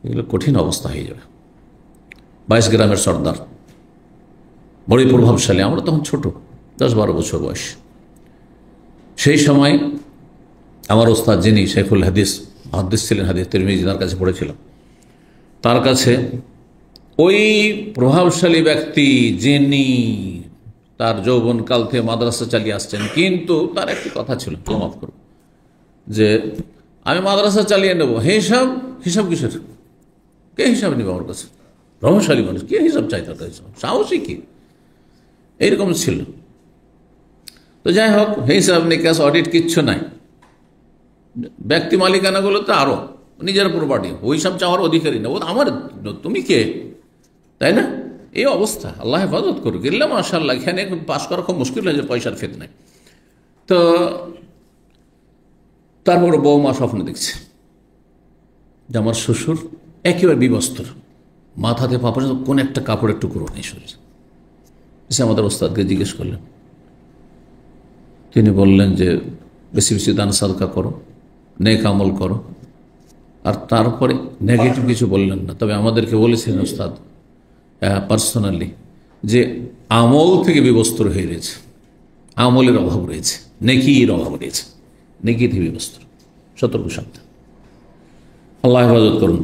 এগুলো কঠিন অবস্থা হয়ে যাবে। 22 গ্রামের সর্দার, বড়ই প্রভাবশালী। আমরা তখন ছোট, 10-12 বছর বয়স। সেই সময় আমার ওস্তাদ, যিনি শেখুল হাদিস ছিলেন, হাদিস তিরমিজি, তার কাছে পড়েছিলাম। তার কাছে ওই প্রভাবশালী ব্যক্তি, যিনি তার যৌবনকাল থেকে মাদ্রাসা চালিয়ে আসছেন, কিন্তু তার একটি কথা ছিল, মাফ করব, যে আমি মাদ্রাসা চালিয়ে নেব, হিসাব কিসের, কে হিসাব নেবে আমার কাছে? প্রভাবশালী মানুষ, কে হিসাব চাই তার কাছে? সাহসী কি? এইরকম ছিল। তো যাই হোক, হিসাব নিকাশ অডিট কিচ্ছু নাই। ব্যক্তি মালিকানাগুলো তো আরো নিজের প্রপার্টি, ওই সব চাওয়ার অধিকারী না, ও আমার, তুমি কে, তাই না? এই অবস্থা, আল্লাহ হেফাজত করুক। গেলাম মাশাআল্লাহ, এখানে পাশ করা খুব মুশকিল হয়েছে পয়সার ফিতনায়। তো তারপর বৌমা স্বপ্ন দেখছে যে আমার শ্বশুর একেবারে বিবস্ত্র, মাথাতে পাপড়, কোন একটা কাপড়ের টুকরো নেই শরীর। এসে আমাদের ওস্তাদকে জিজ্ঞেস করলেন, তিনি বললেন যে বেশি বেশি দান সাদকা করো, নেক আমল করো। আর তারপরে নেগেটিভ কিছু বললেন না, তবে আমাদেরকে বলেছিলেন ওস্তাদ পার্সোনালি যে আমল থেকে বিবস্ত্র হয়ে রয়েছে, আমলের অভাব রয়েছে, নেকির অভাব রয়েছে, নেকি থেকে বিবস্ত্র। সতর্ক সাবধান। আল্লাহ হেফাজত করুন,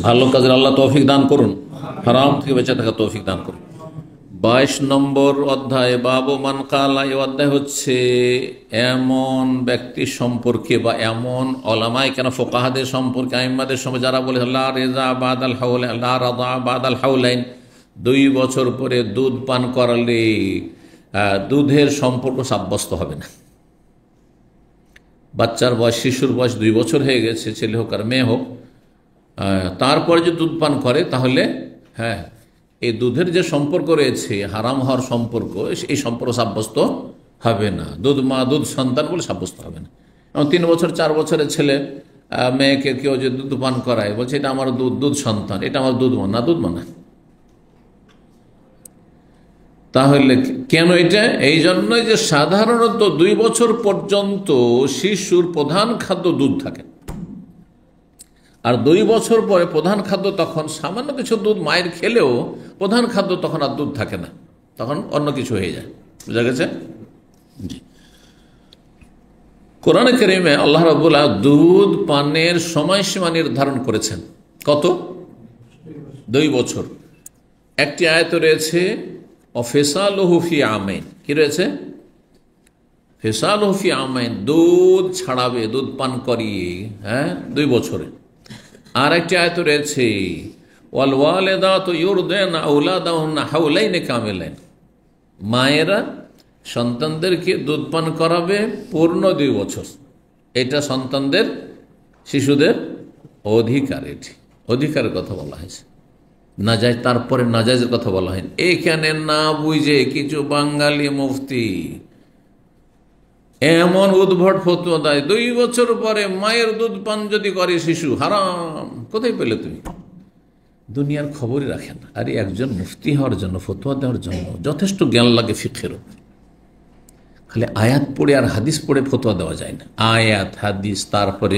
ভালো কাজের আল্লাহ তৌফিক দান করুন, হারাম থেকে বেঁচে থাকা তৌফিক দান করুন। 22 নম্বর অধ্যায়, বাবু মান কালা। এই অধ্যায় হচ্ছে এমন ব্যক্তি সম্পর্কে বা এমন ওলামায়ে কেন ফোকাহাদের সম্পর্কে, আইম্মাদের সম্পর্কে যারা বলে লা রেজা বাদাল হাউলাইন, লা রাদা বাদাল হাউলাইন, 2 বছর পরে দুধ পান করালে দুধের সম্পর্ক সাব্যস্ত হবে না। বাচ্চার বয়স, শিশুর বয়স 2 বছর হয়ে গেছে, ছেলে হোক আর মেয়ে হোক, তারপরে যে দুধ পান করে, তাহলে হ্যাঁ, এই দুধের যে সম্পর্ক রয়েছে, হারাম হওয়ার সম্পর্ক, এই সম্পর্ক সাব্যস্ত হবে না। দুধ মা, দুধ সন্তান বলে সাব্যস্ত হবে না। 3 বছর 4 বছরের ছেলে মেয়েকে কেউ যে দুধ পান করায়, বলছে এটা আমার দুধ সন্তান, এটা আমার দুধ মা, না, দুধ মা না। তাহলে কেন এটা? এই জন্যই যে সাধারণত 2 বছর পর্যন্ত শিশুর প্রধান খাদ্য দুধ থাকে, আর 2 বছর পরে প্রধান খাদ্য তখন সামান্য কিছু দুধ মায়ের খেলেও প্রধান খাদ্য তখন আর দুধ থাকে না, তখন অন্য কিছু হয়ে যায়। বুঝা গেছে? জি। কোরআনে কারীমে আল্লাহ রাব্বুল আলামিন দুধ পানের সময়সীমা নির্ধারণ করেছেন। কত? 2 বছর। একটি আয়াত রয়েছে অফিসালুহু ফি আমাইন। কি রয়েছে? ফিসালুহু ফি আমাইন, দুধ ছাড়াবে, দুধ পান করিয়ে 2 বছরে। আর একটি আয়াত রয়েছে ওয়াল ওয়ালিদাতু ইউরদিনা আওলাদাহুন্না হাওলাইনি কামিলাইন, মায়েরা সন্তানদেরকে দুধ পান করাবে পূর্ণ 2 বছর। এটা সন্তানদের, শিশুদের অধিকার। এটি অধিকারের কথা বলা হয়েছে। নাজায়েজ, তারপরে নাজায়েজের কথা বলা হয়নি। এখানে না বুঝে কিছু বাঙালি মুফতি এমন উদ্ভট ফতোয়া দেয় 2 বছর পরে মায়ের দুধ পান যদি করে শিশু হারাম। কোথায় পেলে তুমি? দুনিয়ার খবরই রাখেন। আর একজন মুফতি হওয়ার জন্য, ফতোয়া দেওয়ার জন্য যথেষ্ট জ্ঞান লাগে ফিকহের। খালি আয়াত পড়ে আর হাদিস পড়ে ফতোয়া দেওয়া যায় না। আয়াত হাদিস, তারপরে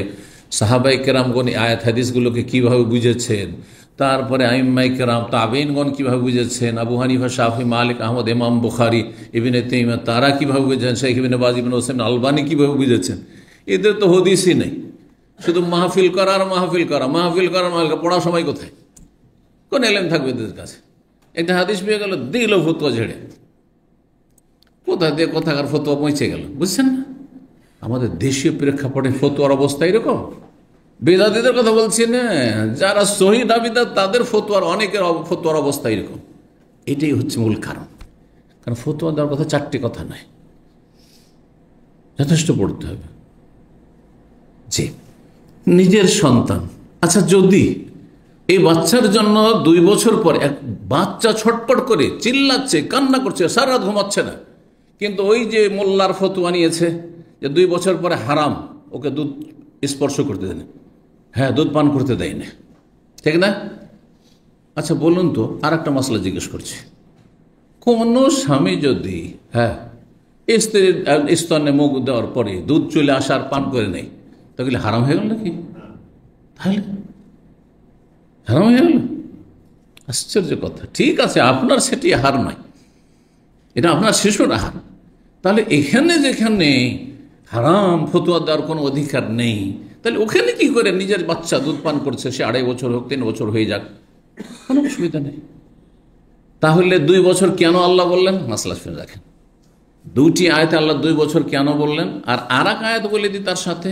সাহাবায়ে কেরামগণ আয়াত হাদিসগুলোকে কিভাবে বুঝেছেন, তারপরে আইম্মায়ে কেরাম তাবেঈনগণ কিভাবে বুঝেছেন, আবু হানিফা, শাফি, মালিক, আহমদ, ইমাম বুখারী, ইবনে তাইমিয়া তারা কিভাবে বুঝেছেন, শেখ ইবনে বাজ, ইবনে হোসেন আলবানী কিভাবে বুঝেছেন। এদের তো হদিসই নেই, শুধু মাহফিল করা আর মাহফিল করা, মাহফিল করা, মাহফিল পড়ার সময় কোথায়? কোন এলেম থাকবে এদের কাছে? একটা হাদিস পেয়ে গেল, দিল ফতোয়া ঝেড়ে, কোথা দিয়ে কোথাকার ফতোয়া পৌঁছে গেল। বুঝছেন না? আমাদের দেশীয় প্রেক্ষাপটে ফতোয়ার অবস্থা এরকম। বেদাতীদের কথা বলছি না, যারা সহি দাবিদার তাদের ফতোয়ার, অনেকের ফতোয়ার অবস্থা এরকম। এটাই হচ্ছে মূল কারণ। কারণ ফতোয়া দেওয়ার কথা 4টি কথা নয়, যথেষ্ট পড়তে হবে। যে নিজের সন্তান, আচ্ছা যদি এই বাচ্চার জন্য 2 বছর পর এক বাচ্চা ছটপট করে চিল্লাচ্ছে, কান্না করছে, সারা রাত ঘুমাচ্ছে না, কিন্তু ওই যে মোল্লার ফতোয়া নিয়েছে যে 2 বছর পরে হারাম, ওকে দুধ স্পর্শ করতে দেয় না, দুধ পান করতে দেয় না, ঠিক না? আচ্ছা বলুন তো, আর একটা মশলা জিজ্ঞেস করছি, কোন স্বামী যদি স্ত্রীর স্তনে মুখ দেওয়ার পরে দুধ চলে আসার পান করে নেই, তাহলে হারাম হয়ে গেল নাকি? তাহলে হারাম হয়ে গেল? আশ্চর্য কথা। ঠিক আছে, আপনার সেটি হার নয়, এটা আপনার শিশুর আহার। তাহলে এখানে যেখানে হারাম ফতোয়া দেওয়ার কোনো অধিকার নেই, তাহলে ওখানে কি করে নিজের বাচ্চা দুধ পান করছে, সে 2.5 বছর হোক, 3 বছর হয়ে যাক, কোনো অসুবিধা নেই। তাহলে 2 বছর কেন আল্লাহ বললেন? মাসলা শুনে রাখেন। 2টি আয়াতে আল্লাহ 2 বছর কেন বললেন? আর এক আয়াত বলে দিই তার সাথে,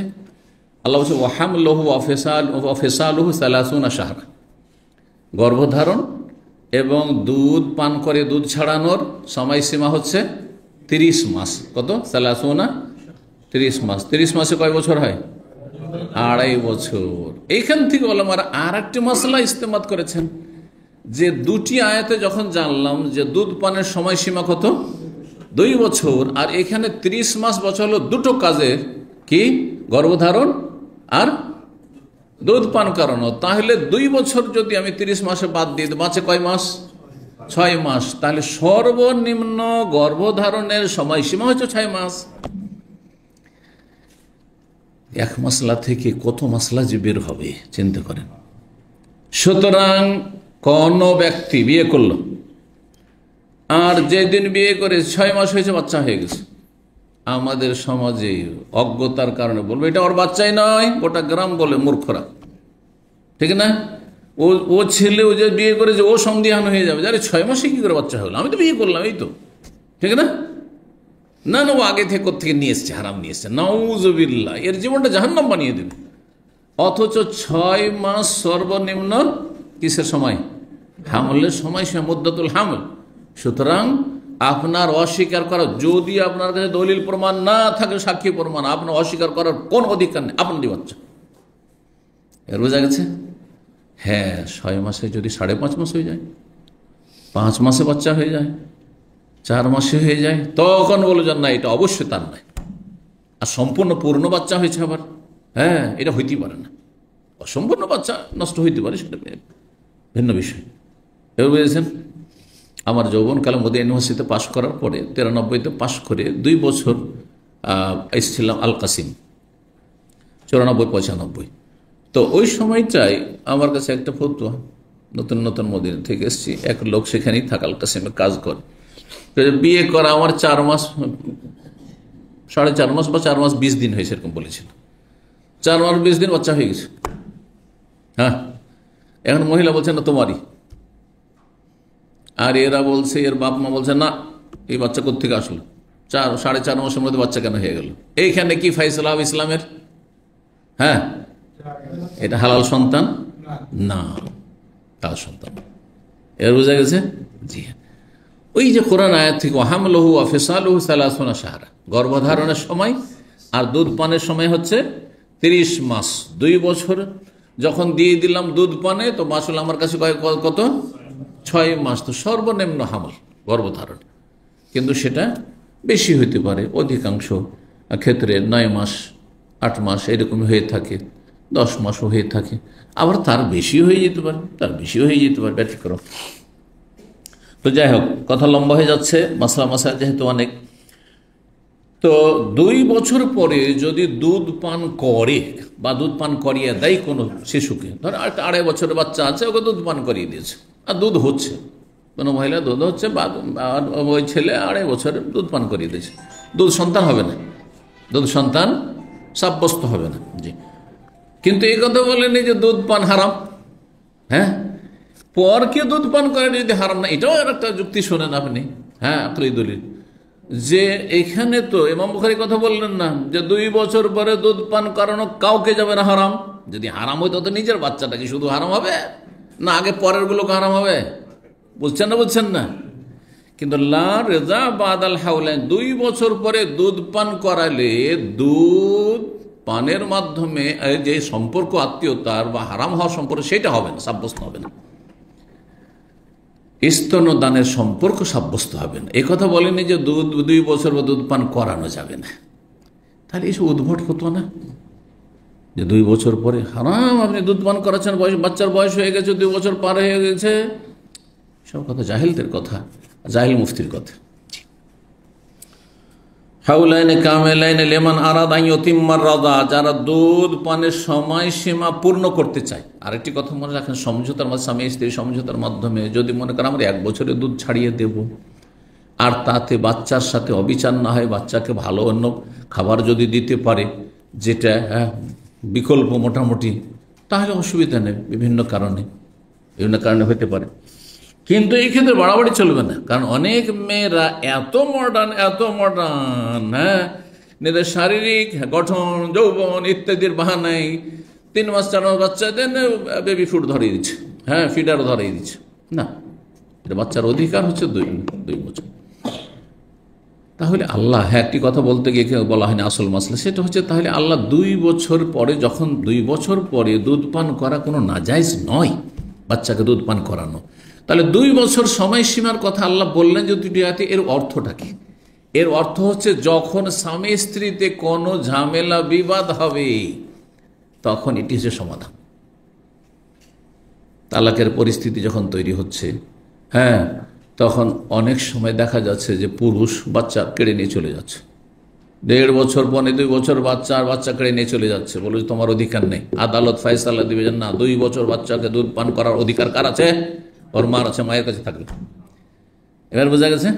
আল্লাহ বলছে ওয়াহামলুহু ওয়া ফিসালুহু 30 শাহরা, গর্ভধারণ এবং দুধ পান করে দুধ ছাড়ানোর সময়সীমা হচ্ছে 30 মাস। কত? 30 মাস। 30 মাসে কয় বছর হয়? 2.5 বছর। এইখান থেকে ওলামারা আর একটি মশলা ইস্তেমাল করেছেন যে 2টি আয়াতে যখন জানলাম যে দুধ পানের সময়সীমা কত? 2 বছর, আর এখানে 30 মাস বছর হলো 2টো কাজে, কি? গর্ভধারণ আর দুধ পান করানো। তাহলে 2 বছর যদি আমি 30 মাসে বাদ দিই, বাঁচে কয় মাস? 6 মাস। তাহলে সর্বনিম্ন গর্ভধারণের সময়সীমা হচ্ছে 6 মাস। এক মশলা থেকে কত মশলা যে বের হবে চিন্তা করেন। সুতরাং কোন ব্যক্তি বিয়ে করলো, আর যেদিন বিয়ে করে 6 মাস হয়েছে বাচ্চা হয়ে গেছে, আমাদের সমাজে অজ্ঞতার কারণে বলবে এটা ওর বাচ্চাই নয়, গোটা গ্রাম বলে মূর্খরা, ঠিক না? ও ছেলে ও যে বিয়ে করেছে ও সন্দিহান হয়ে যাবে, আরে 6 মাসে কি করে বাচ্চা হলো, আমি তো বিয়ে করলাম, এই তো, ঠিক না? না না, ও আগে থেকে কোত্থেকে নিয়ে এসছে, হারাম নিয়ে এসছে, নাউজুবিল্লাহ, এর জীবনটা জাহান্নাম বানিয়ে দেবে। অথচ 6 মাস সর্বনিম্ন কিসের সময়? হামলের সময়, সে মুদ্দাতুল হামল। সুতরাং আপনার অস্বীকার করা, যদি আপনার কাছে দলিল প্রমাণ না থাকে, সাক্ষী প্রমাণ, আপনার অস্বীকার করার কোন অধিকার নেই, আপনারই বাচ্চা। এর বোঝা গেছে? 6 মাসে যদি 5.5 মাস হয়ে যায়, 5 মাসে বাচ্চা হয়ে যায়, 4 মাসে হয়ে যায়, তখন বলে যান না এটা অবশ্যই তার নয়। আর সম্পূর্ণ পূর্ণ বাচ্চা হয়েছে আবার, এটা হইতেই পারে না। অসম্পূর্ণ বাচ্চা নষ্ট হইতে পারে, সেটা ভিন্ন বিষয়। এবার বুঝেছেন? আমার যৌবনকালে মদিনা ইউনিভার্সিটিতে পাশ করার পরে 93-তে পাশ করে 2 বছর এসেছিলাম আল কাসিম, 94-95। তো ওই সময়টাই আমার কাছে একটা ফতুয়া, নতুন নতুন মদিনা থেকে এসেছি, এক লোক সেখানেই থাকা আল কাসিমে কাজ করে। বিয়ে করা আমার 4 মাস, 4.5 মাস বা 4 মাস 20 দিন হয়েছে, এরকম বলেছিল। 4 মাস 20 দিন বাচ্চা হয়ে গেছে। হ্যাঁ, এখন মহিলা বলছে না তোমারই, আর এরা বলছে, এর বাপ মা বলছে না, এই বাচ্চা কোত্থেকে আসলো, 4.5 মাসের মধ্যে বাচ্চা কেন হয়ে গেল? এইখানে কি ফাইসলা হবে ইসলামের? হ্যাঁ, এটা হালাল সন্তান না, হালাল সন্তান। এর বোঝা গেছে? জি হ্যাঁ। ওই যে কোরআন আয়াত থেকে হামলহু ওয়া ফিসালুহু 30 শাহরা, গর্ভধারণের সময় আর দুধ পানের সময় হচ্ছে 30 মাস। 2 বছর যখন দিয়ে দিলাম দুধ পানে, তো মাসুল আমার কাছে কত? 6 মাস। তো সর্বনিম্ন হামল, গর্ভধারণ। কিন্তু সেটা বেশি হইতে পারে, অধিকাংশ ক্ষেত্রে 9 মাস 8 মাস এরকম হয়ে থাকে, 10 মাসও হয়ে থাকে, আবার তার বেশি হয়ে যেতে পারে, ব্যতিক্রম। তো যাই হোক, কথা লম্বা হয়ে যাচ্ছে, মাসলা যেহেতু অনেক। তো 2 বছর পরে যদি দুধ পান করে বা দুধ পান করিয়ে দেয় কোনো শিশুকে, ধর 2.5 বছরের বাচ্চা আছে, ওকে দুধ পান করিয়ে দিয়েছে আর দুধ হচ্ছে, কোনো মহিলা দুধ হচ্ছে বা ওই ছেলে 2.5 বছরের দুধ পান করিয়ে দিয়েছে, দুধ সন্তান হবে না, দুধ সন্তান সাব্যস্ত হবে না। জি, কিন্তু এই কথা বলেনি যে দুধ পান হারাম। হ্যাঁ, পরকে দুধ পান করে যদি হারাম না, এটাও একটা যুক্তি শোনেন আপনি। হ্যাঁ, আকলি দলিল যে এখানে তো ইমাম বুখারী কথা বললেন না যে 2 বছর পরে দুধ পান করানো কাউকে যাবে না হারাম। যদি হারাম হইতো তো নিজের বাচ্চাটা কি শুধু হারাম হবে না আগে পরের গুলোকে হারাম হবে? বুঝছেন না? কিন্তু লা রেজা বাদাল হাওলাইন, 2 বছর পরে দুধ পান করালে দুধ পানের মাধ্যমে যে সম্পর্ক আত্মীয়তার বা হারাম হওয়ার সম্পর্ক, সেটা হবে না, সাব্যস্ত হবে না। স্তনদানের সম্পর্ক সাব্যস্ত হবে না। এই কথা বলেনি যে 2 বছর বা দুধ পান করানো যাবে না। তাহলে এইসব উদ্ভট হতো না যে 2 বছর পরে হারাম, আপনি দুধ পান করাচ্ছেন, বাচ্চার বয়স হয়ে গেছে, 2 বছর পার হয়ে গেছে, সব কথা জাহিলদের কথা, জাহিল মুফতির কথা। হাউলাইনে কামেলাইনে লেমান আরাদা ইয়তিম্মার রাদা, যারা দুধ পানের সময়সীমা পূর্ণ করতে চায়। আরেকটি কথা মনে রাখেন, সমঝোতার মাধ্যমে, স্বামী স্ত্রী সমঝোতার মাধ্যমে যদি মনে করেন আমরা 1 বছরে দুধ ছাড়িয়ে দেব, আর তাতে বাচ্চার সাথে অবিচার না হয়, বাচ্চাকে ভালো অন্য খাবার যদি দিতে পারে, যেটা বিকল্প মোটামুটি, তাহলে অসুবিধা নেই। বিভিন্ন কারণে হতে পারে, কিন্তু এই ক্ষেত্রে বাড়াবাড়ি চলবে না। কারণ অনেক মেয়েরা এত মডার্ন, হ্যাঁ, নিজের শারীরিক গঠন, যৌবন ইত্যাদির বাহানায় 3 মাস 4 মাস বাচ্চা দেন, বেবি ফুড ধরিয়ে দিচ্ছে, হ্যাঁ, ফিডার ধরিয়ে দিচ্ছে। না, এটা বাচ্চার অধিকার হচ্ছে 2 বছর। তাহলে আল্লাহ, হ্যাঁ, একটি কথা বলতে গিয়ে বলা হয়নি আসল মাসলা, সেটা হচ্ছে তাহলে আল্লাহ 2 বছর পরে, যখন 2 বছর পরে দুধ পান করা কোনো নাজায়েজ নয়, বাচ্চাকে দুধ পান করানো, তাহলে 2 বছর সময়সীমার কথা আল্লাহ বললেন যে 2টি আয়াতে, এর অর্থটা কি? এর অর্থ হচ্ছে যখন স্বামী স্ত্রীতে কোনো ঝামেলা বিবাদ হবে, তখন এটি হচ্ছে সমাধান। তালাকের পরিস্থিতি যখন তৈরি হচ্ছে, হ্যাঁ, তখন অনেক সময় দেখা যাচ্ছে যে পুরুষ বাচ্চা কেড়ে নিয়ে চলে যাচ্ছে, 1.5 বছর পরে 2 বছর বাচ্চা কেড়ে নিয়ে চলে যাচ্ছে, বলে তোমার অধিকার নেই। আদালত ফয়সালা দিবে যে না, 2 বছর বাচ্চাকে দুধ পান করার অধিকার কার আছে? ওর মার আছে, মায়ের কাছে থাকবে। এবার বোঝা গেছে?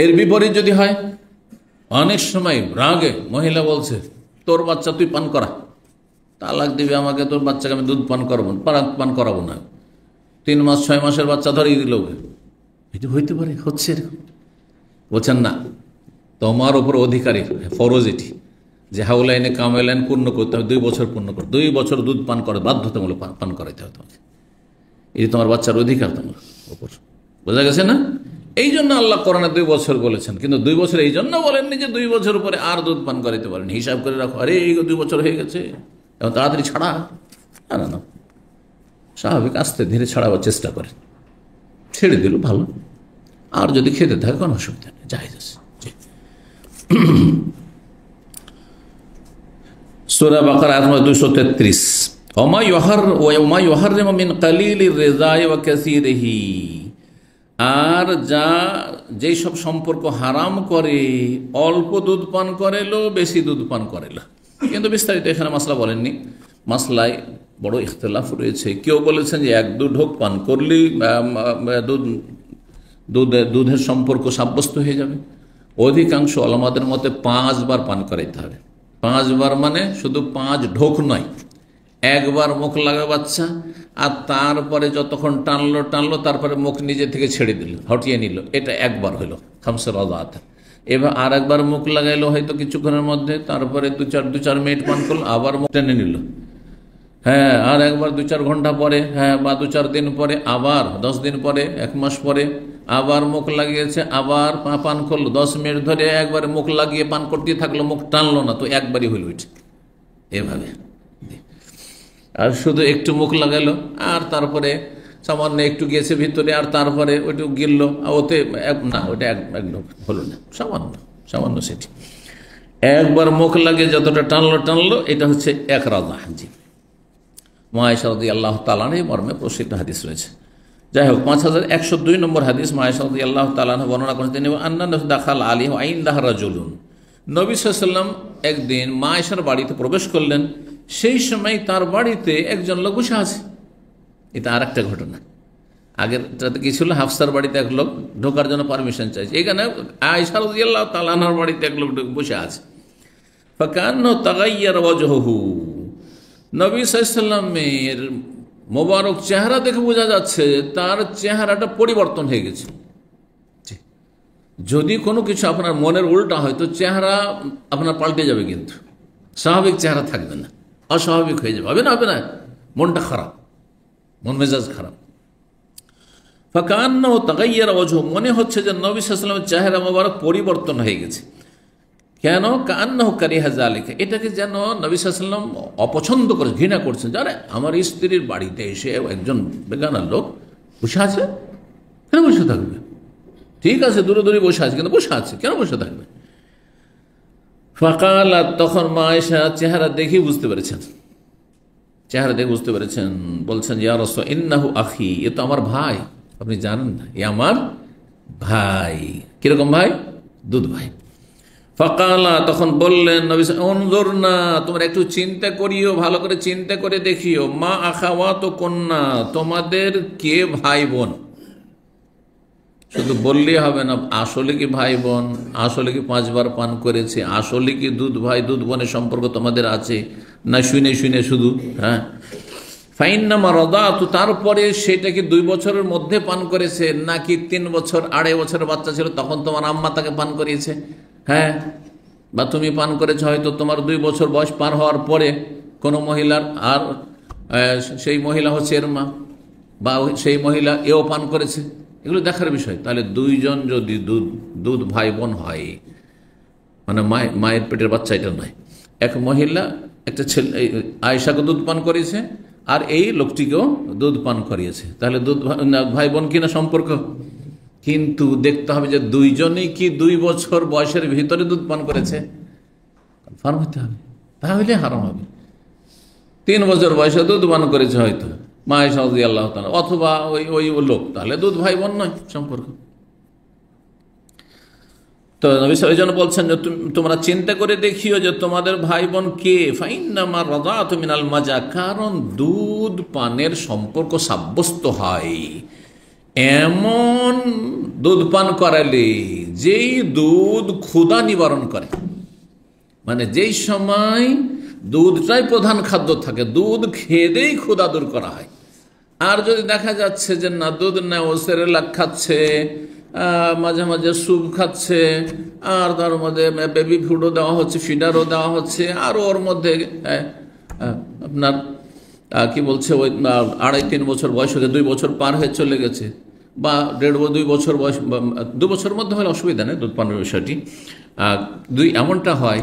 এর বিপরীত যদি হয়, অনেক সময় রাগে মহিলা বলছে তোর বাচ্চা তুই পান করা, তালাক দিবে আমাকে, তোর বাচ্চাকে আমি দুধ পান করাবো না। 3 মাস 6 মাসের বাচ্চা ধরিয়ে দিল, এটা হইতে পারে, হচ্ছে এরকম। বলছেন না, তোমার ওপর অধিকারী, ফরজ এটি যে হাউলাইনে কামেলাইন পূর্ণ করতে হবে, 2 বছর পূর্ণ করতে, 2 বছর দুধ পান করে বাধ্যতামূলক পান করাইতে হবে তোমাকে, এই তোমার বাচ্চার অধিকার তোমার ওপর। বোঝা গেছে না? এই জন্য আল্লাহ কোরআনে 2 বছর বলেছেন, কিন্তু 2 বছর এই জন্য বলেননি যে 2 বছর পরে আর দুধ পান করাইতে পারেন। হিসাব করে রাখো, আরে এই 2 বছর হয়ে গেছে, এবং তাড়াতাড়ি ছাড়া। না, স্বাভাবিক আস্তে ধীরে ছাড়াবার চেষ্টা করে, ছেড়ে দিল ভালো, আর যদি খেতে থাকে কোনো অসুবিধা নেই, জায়েজ আছে। সূরা বাকারা আয়াত 233, ওমা ইউহাররিমু মিন কালিলির রিযাই ওয়া কাসীরিহি, আর যেই সব সম্পর্ক হারাম করে অল্প দুধ পান করেলো বেশি দুধ পান করেলো। কিন্তু বিস্তারিত এখানে মাসলা বলেননি, মাসলায় বড় ইখতিলাফ রয়েছে। কেউ বলেছেন যে 1-2 ঢোক পান করলেই দুধের সম্পর্ক সাব্যস্ত হয়ে যাবে। অধিকাংশ ওলামাদের মতে 5 বার পান করাইতে হবে। 5 বার মানে শুধু 5 ঢোক নয়, একবার মুখ লাগা বাচ্চা, আর তারপরে যতক্ষণ টানলো তারপরে মুখ নিজে থেকে ছেড়ে দিল, হটিয়ে নিল, এটা একবার হলো খামসে রাযাত। এবার আর একবার মুখ লাগাইলো হয়তো কিছুক্ষণের মধ্যে, তারপরে দু চার মিনিট পান করলো, আবার মুখ টেনে নিল, হ্যাঁ, আর একবার 2-4 ঘন্টা পরে, হ্যাঁ, বা 2-4 দিন পরে, আবার 10 দিন পরে, 1 মাস পরে আবার মুখ লাগিয়েছে, আবার পান করলো, 10 মিনিট ধরে একবারে মুখ লাগিয়ে পান করতে থাকলো, মুখ টানলো না, তো একবারই হইল ওইটা। এভাবে আর শুধু একটু মুখ লাগালো, আর তারপরে সামান্য একটু গিয়েছে ভিতরে, আর তারপরে ওইটু গিললো, ওতে না, ওইটা একদম হলো না, সামান্য সেটি। একবার মুখ লাগিয়ে যতটা টানলো এটা হচ্ছে 1 রাযা। জি, মা আয়েশা রাদিয়াল্লাহু তাআলা আনহা মর্মে প্রসিদ্ধ হাদিস রয়েছে। যাই হোক, 5102 নম্বর হাদিস, মা আয়েশা রাদিয়াল্লাহু তাআলা আনহা বর্ণনা করেছেন, তিনি আন্না দাখাল আলাইহি ওয়া ইনদাহা রাজুলুন, নবী সাল্লাল্লাহু আলাইহি ওয়াসাল্লাম একদিন মা আয়েশার বাড়িতে প্রবেশ করলেন, সেই সময় তার বাড়িতে একজন লোক বসে আছে। এটা আর একটা ঘটনা। আগেরটাতে কি ছিল, হাফসার বাড়িতে এক লোক ঢোকার জন্য পারমিশন চাইছে, এখানে আয়েশা রাদিয়াল্লাহু তাআলা আনহার বাড়িতে এক লোক বসে আছে। ফাকান্নাহু তাগায়্যারা ওয়াজহুহু, নবী সাল্লাল্লাহু আলাইহি ওয়াসাল্লামের মোবারক চেহারা দেখে বোঝা যাচ্ছে তার চেহারাটা পরিবর্তন হয়ে গেছে। যদি কোনো কিছু আপনার মনের উল্টা হয় তো চেহারা আপনার পাল্টে যাবে, কিন্তু স্বাভাবিক চেহারা থাকবে না, অস্বাভাবিক হয়ে যাবে, হবে না, মনটা খারাপ, মন মেজাজ খারাপ। ফাকান্নাহু তাগায়্যারা ওয়াজহুহু, মনে হচ্ছে যে নবী সাল্লাল্লাহু আলাইহি ওয়াসাল্লামের চেহারা মোবারক পরিবর্তন হয়ে গেছে। কেন? কান্নাহু কারিহা যালিকা, এটাকে যেন নবী সাল্লাল্লাহু আলাইহি ওয়াসাল্লাম অপছন্দ করে, ঘৃণা করছেন। জানে, আমার স্ত্রীর বাড়িতে এসে একজন বেগানা লোক বসে আছে, কেন বসে থাকবে? ঠিক আছে, দূরে দূরে বসে আছে, কিন্তু বসে আছে, কেন বসে থাকবে? ফাকালা, তখন মা আয়েশা চেহারা দেখে বুঝতে পেরেছেন, বলছেন, ইয়া রাসূল ইন্নাহু আখি, এ তো আমার ভাই, আপনি জানেন না, এ আমার ভাই। কিরকম ভাই? দুধ ভাই। ফাকালা, তখন বললেন নবী, উনজুরনা, তোমরা একটু চিন্তা করিও, ভালো করে চিন্তা করে দেখিও, মা আখাওয়াতুকুন্না, তোমাদের কে ভাই বোন। শুধু বললেই হবে না, আসলে কি ভাই বোন, আসলে কি 5 বার পান করেছে, আসলে কি দুধ ভাই দুধ বোনের সম্পর্ক তোমাদের আছে, না শুনে শুধু, হ্যাঁ। ফাইন্নামা রাদাতু, তারপরে সেটা কি 2 বছরের মধ্যে পান করেছে, নাকি 3 বছর 2.5 বছরের বাচ্চা ছিল তখন তোমার আম্মা তাকে পান করিয়েছে, হ্যাঁ, বা তুমি পান করেছো হয়তো তোমার 2 বছর বয়স পার হওয়ার পরে কোনো মহিলার, আর সেই মহিলা হচ্ছে এর মা, বা সেই মহিলা এও পান করেছে, এগুলো দেখার বিষয়। তাহলে 2 জন যদি দুধ ভাই বোন হয়, মানে মায়ের পেটের বাচ্চা, এটা নয়, এক মহিলা একটা ছেলে আয়েশাকে দুধ পান করিয়েছে, আর এই লোকটিকেও দুধ পান করিয়েছে, তাহলে দুধ ভাই বোন কিনা সম্পর্ক। কিন্তু দেখতে হবে যে 2 জনেই কি 2 বছর বয়সের ভিতরে দুধ পান করেছে, কনফার্ম হতে হবে, তাহলে হারাম হবে। 3 বছর বয়সে দুধ পান করেছে হয়তো মা আয়েশা রাদিয়াল্লাহু তাআলা, অথবা ওই লোক, তাহলে দুধ ভাই বোন নয় সম্পর্ক। তো নবী সাল্লাল্লাহু আলাইহি ওয়াসাল্লাম বলছেন যে তোমরা চিন্তা করে দেখিও যে তোমাদের ভাই বোন কে। ফাইন্নামা রাযাতু মিনাল মাজা, কারণ দুধ পানের সম্পর্ক সাব্যস্ত হয় এমন দুধ পান করালে যেই দুধ ক্ষুধা নিবারণ করে, মানে যেই সময় দুধটাই প্রধান খাদ্য থাকে, দুধ খেয়েই ক্ষুধা দূর করা হয়। আর যদি দেখা যাচ্ছে যে না, দুধ না, ও সেরেলাক খাচ্ছে, মাঝে মাঝে স্যুপ খাচ্ছে, আর তার মধ্যে বেবি ফুডও দেওয়া হচ্ছে, ফিডারও দেওয়া হচ্ছে, আর ওর মধ্যে আপনার কি বলছে, ওই 2.5-3 বছর বয়স হয়ে 2 বছর পার হয়ে চলে গেছে, বা 1.5-2 বছর বয়স, 2 বছরের মধ্যে হলে অসুবিধা নেই দুধ পানের বিষয়টি। এমনটা হয়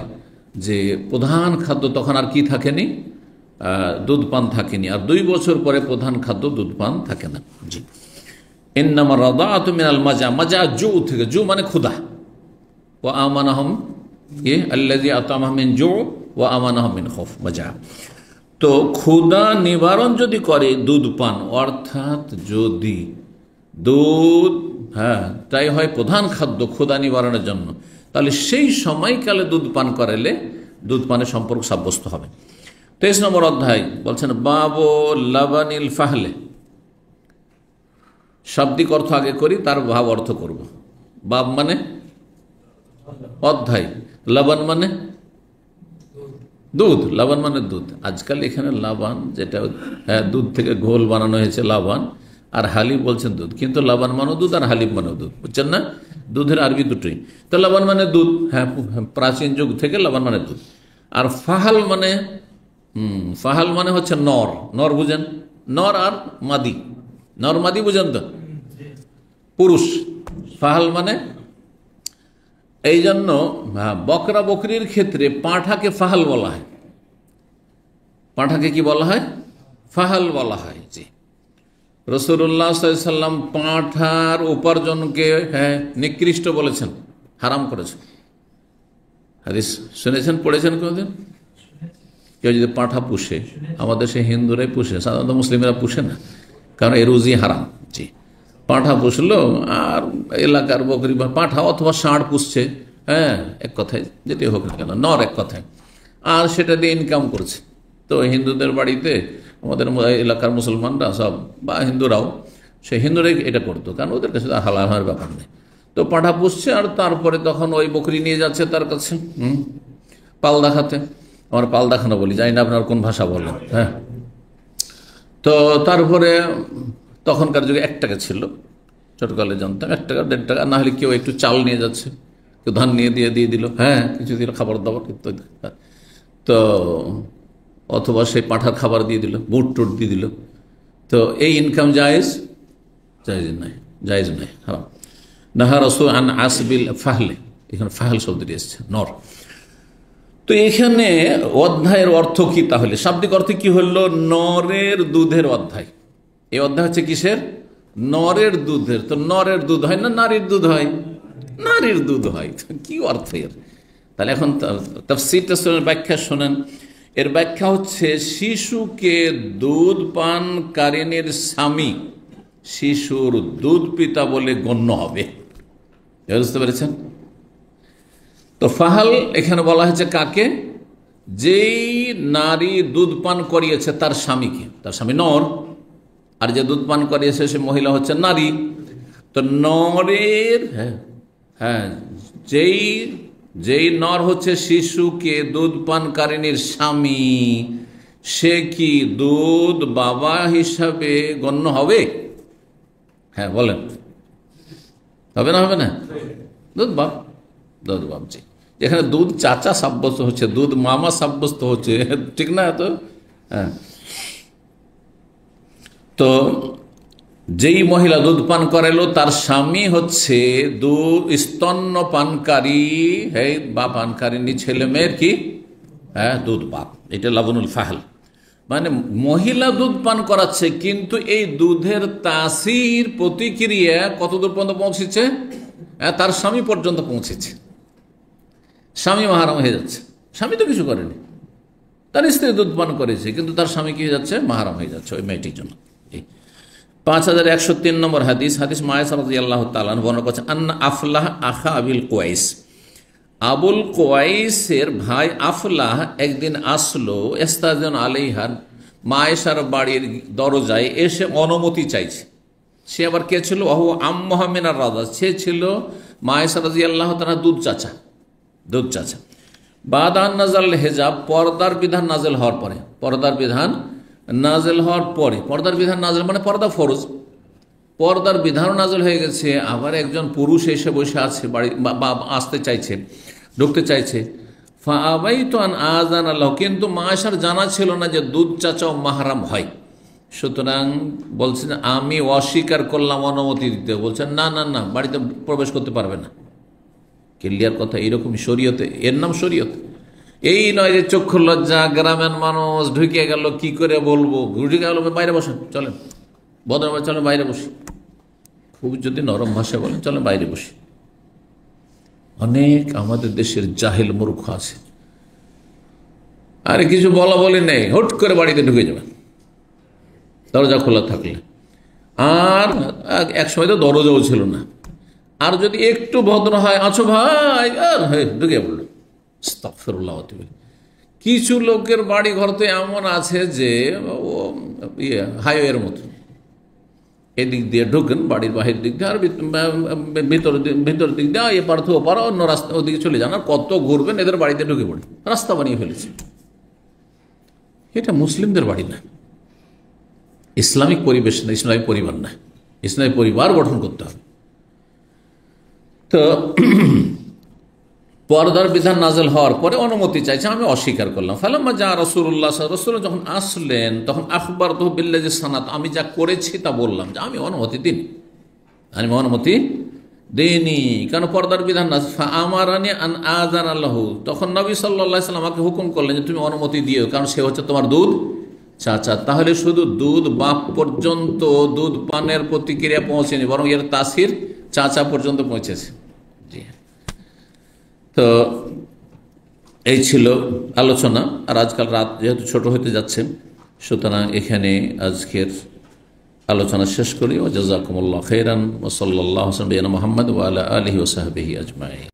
যে প্রধান খাদ্য তখন আর কি থাকেনি, দুধ পান থাকেনি, আর 2 বছর পরে প্রধান খাদ্য দুধ পান থাকে না। জি, ইন্নামা রাদাতু মিনাল মাজা, মাজা জু থেকে, জু মানে ক্ষুধা, ওয়া আমানাহুম আল্লাযী আতামাহুম মিন জু ওয়া আমানাহুম মিন খাউফ, মাজা। তো ক্ষুধা নিবারণ যদি করে দুধ পান, অর্থাৎ যদি দুধ তাই হয় প্রধান খাদ্য ক্ষুধা নিবারণের জন্য, তাহলে সেই সময়কালে দুধ পান করালে দুধ পানের সম্পর্ক সাব্যস্ত হবে। 23 নম্বর অধ্যায় বলছেন বাবু লাবানিল ফাহলে। শাব্দিক অর্থ আগে করি, তার ভাব অর্থ করব। বাব মানে অধ্যায়, লাবান মানে দুধ, লাবান মানে দুধ। আজকাল এখানে লাবান যেটা দুধ থেকে ঘোল বানানো হয়েছে লাবান, আর হালিব বলছেন দুধ, কিন্তু লাবান মানে দুধ আর হালিব মানে দুধ, বুঝছেন না? দুধের আরবি দুটোই। তো লাবান মানে দুধ, প্রাচীন যুগ থেকে লাবান মানে দুধ। আর ফাহাল মানে হচ্ছে নর। নর বুঝেন? নর আর মাদি, নর মাদি বুঝেন তো, পুরুষ। ফাহাল মানে এই জন্য বকরা বকরির ক্ষেত্রে পাঁঠাকে ফাহাল বলা হয়। পাঁঠাকে কি বলা হয়? ফাহাল বলা হয়। জি, রাসূলুল্লাহ সাল্লাল্লাহু আলাইহি ওয়াসাল্লাম পাঁঠার উপার্জনকে নিকৃষ্ট বলেছেন, হারাম করেছেন। হাদিস শুনেছেন, পড়েছেন কোনোদিন? কেউ যদি পাঁঠা পুষে, আমাদের সে হিন্দুরাই পুষে, সাধারণত মুসলিমরা পুষে না, কারণ এ রুজি হারাম। জি, পাঁঠা পুষলো আর এলাকার বকরি বা পাঁঠা অথবা ষাঁড় পুষছে, এক কথায় যেটি হোক না কেন, নর এক কথায়, আর সেটা দিয়ে ইনকাম করছে। তো হিন্দুদের বাড়িতে আমাদের এলাকার মুসলমানরা সব বা হিন্দুরাও, সে হিন্দুরাই এটা করতো, কারণ ওদের কাছে হালাল হওয়ার ব্যাপার নেই। তো পাঁঠা পুষছে আর তারপরে তখন ওই বকরি নিয়ে যাচ্ছে তার কাছে পাল দেখাতে। আমার পাল দেখানো বলি, জানি না আপনার কোন ভাষা বলেন। তো তারপরে তখনকার যুগে 1 টাকা ছিল, ছোটকালে জানতাম 1 টাকা 1.5 টাকা, না হলে কেউ একটু চাল নিয়ে যাচ্ছে, কেউ ধান নিয়ে দিয়ে দিল, কিছু দিল, খাবার দাবার ইত্যাদি। তো অথবা সেই পাঁঠার খাবার দিয়ে দিল, বুট টুট দিয়ে দিল। তো এই ইনকাম জায়েজ নাই, জায়েজ নাই, হারাম। নাহা রাসূল আন আসবিল ফাহলে, এখানে ফাহল শব্দটি এসেছে, নর। তো এখানে অধ্যায়ের অর্থ কি তাহলে? শাব্দিক অর্থ কি হলো? নরের দুধের অধ্যায়। এই অধ্যায় হচ্ছে কিসের? নরের দুধের। তো নরের দুধ হয় না নারীর দুধ হয়? নারীর দুধ হয়। কি অর্থ এর? তাহলে এখন তাফসীরটা শোনেন, ব্যাখ্যা শোনেন। এর ব্যাখ্যা হচ্ছে শিশুকে দুধ পানকারিনীর স্বামী শিশুর দুধ পিতা বলে গণ্য হবে। বুঝতে পেরেছেন? তো ফাহাল এখানে বলা হয়েছে কাকে? যেই নারী দুধ পান করিয়েছে তার স্বামীকে, তার স্বামী নর, আর যে দুধ পান করিয়েছে সে মহিলা হচ্ছে নারী। তো নরের যেই নর হচ্ছে শিশুকে দুধ পানকারিনীর স্বামী, সে কি দুধ বাবা হিসাবে গণ্য হবে? বলেন, হবে না? হবে না? দুধ বাপ, দুধ বাপ। জি, এখানে দুধ চাচা সাব্যস্ত হচ্ছে, দুধ মামা সাব্যস্ত হচ্ছে, ঠিক না? তো তো যেই মহিলা দুধ পান করালো তার স্বামী হচ্ছে দুধ স্তন্য পানকারী, বা পানকারিনী ছেলে মেয়ের কি দুধ বাপ। এটা লাবনুল ফাহল, মানে মহিলা দুধ পান করাচ্ছে, কিন্তু এই দুধের তাসির প্রতিক্রিয়া কতদূর পর্যন্ত পৌঁছেছে? তার স্বামী পর্যন্ত পৌঁছেছে। স্বামী মাহারাম হয়ে যাচ্ছে। স্বামী তো কিছু করেনি, তার স্ত্রী দুধ পান করেছে, কিন্তু তার স্বামী কি হয়ে যাচ্ছে? মাহারাম হয়ে যাচ্ছে ওই মেয়েটির জন্য। 5103 নম্বর হাদিস, হাদিস মায়েশা রাদিয়াল্লাহু তাআলা আনহা বর্ণনা করেছেন, আন্না আফলাহ আখা আবিল কুয়াইস, আবুল কুয়াইসের ভাই আফলাহ একদিন আসলো ইস্তাজন আলাইহা, মায়েশার বাড়ির দরজায় এসে অনুমতি চাইছে। সে আবার কে ছিল? ওহু আম্মাহা মিনার রাযা, সে ছিল মায়েশা রাদিয়াল্লাহু তাআলা দুধ চাচা। বাদান নাজাল হেজাব, পর্দার বিধান নাজেল হওয়ার পরে, পর্দার বিধান নাজেল মানে পর্দা ফরজ, পর্দার বিধান নাজেল হয়ে গেছে। আবার একজন পুরুষ এসে বসে আছে বাড়ি, বা আসতে চাইছে, ঢুকতে চাইছে। ফাআবাইতু আন আযান আল্লাহ, কিন্তু মায়েশার জানা ছিল না যে দুধ চাচাও মাহরাম হয়। সুতরাং বলছেন আমি অস্বীকার করলাম অনুমতি দিতে। বলছেন না না না, বাড়িতে প্রবেশ করতে পারবে না। ক্লিয়ার কথা। এইরকম শরীয়তে, এর নাম শরীয়ত। এই নয় যে চক্ষু লজ্জা, গ্রামের মানুষ ঢুকে গেল কি করে বলবো, ঢুকে গেল বাইরে বসেন, চলেন ভদ্রভাবে চলেন বাইরে বসি। খুব যদি নরম ভাষায় বলেন চলেন বাইরে বসি। অনেক আমাদের দেশের জাহেল মূর্খ আছে, আর কিছু বলা বলি নেই, হুট করে বাড়িতে ঢুকে যাবে দরজা খোলা থাকলে। আর এক সময় তো দরজাও ছিল না, আর যদি একটু ভদ্র হয়, আছো ভাই, আর ঢুকে পড়লো। আস্তাগফিরুল্লাহ। কিছু লোকের বাড়ি ঘর তো এমন আছে যে ও হাইওয়ের মতো, এদিক দিয়ে ঢুকেন বাড়ির বাহির দিক দিয়ে, আর ভিতর দিক দিয়ে এ পার থেকে ওপার অন্য রাস্তা ওদিকে চলে যান, আর কত ঘুরবেন, এদের বাড়িতে ঢুকে পড়ে রাস্তা বানিয়ে ফেলেছে। এটা মুসলিমদের বাড়ি না, ইসলামিক পরিবেশ না, ইসলামিক পরিবার না। ইসলামিক পরিবার গঠন করতে হবে। তো পর্দার বিধান নাজেল হওয়ার পরে অনুমতি চাইছে, আমি অস্বীকার করলাম। ফালাম্মা যা রাসূলুল্লাহ, রাসূল যখন আসলেন তখন আখবার তো বিল্লাজি সানাত, আমি যা করেছি তা বললাম, যে আমি অনুমতি দিইনি, আমি অনুমতি দেইনি, কেন পর্দার বিধান না। আমারানি আন আযান আল্লাহু, তখন নবী সাল্লাল্লাহু আলাইহি ওয়াসাল্লাম আমাকে হুকুম করলেন যে তুমি অনুমতি দিও, কারণ সে হচ্ছে তোমার দুধ চাচা। তাহলে শুধু দুধ বাপ পর্যন্ত দুধ পানের প্রতিক্রিয়া পৌঁছেনি, বরং এর তাসির চাচা পর্যন্ত পৌঁছেছে। জি, তো এই ছিল আলোচনা। আর আজকাল রাত যেহেতু ছোট হতে যাচ্ছে, সুতরাং এখানে আজকের আলোচনা শেষ করি। ওয়া জাযাকুমুল্লাহু খাইরান ওয়া সাল্লাল্লাহু আলা মুহাম্মদ ওয়া আলা আলিহি ওয়া সাহবিহি আজমাইন।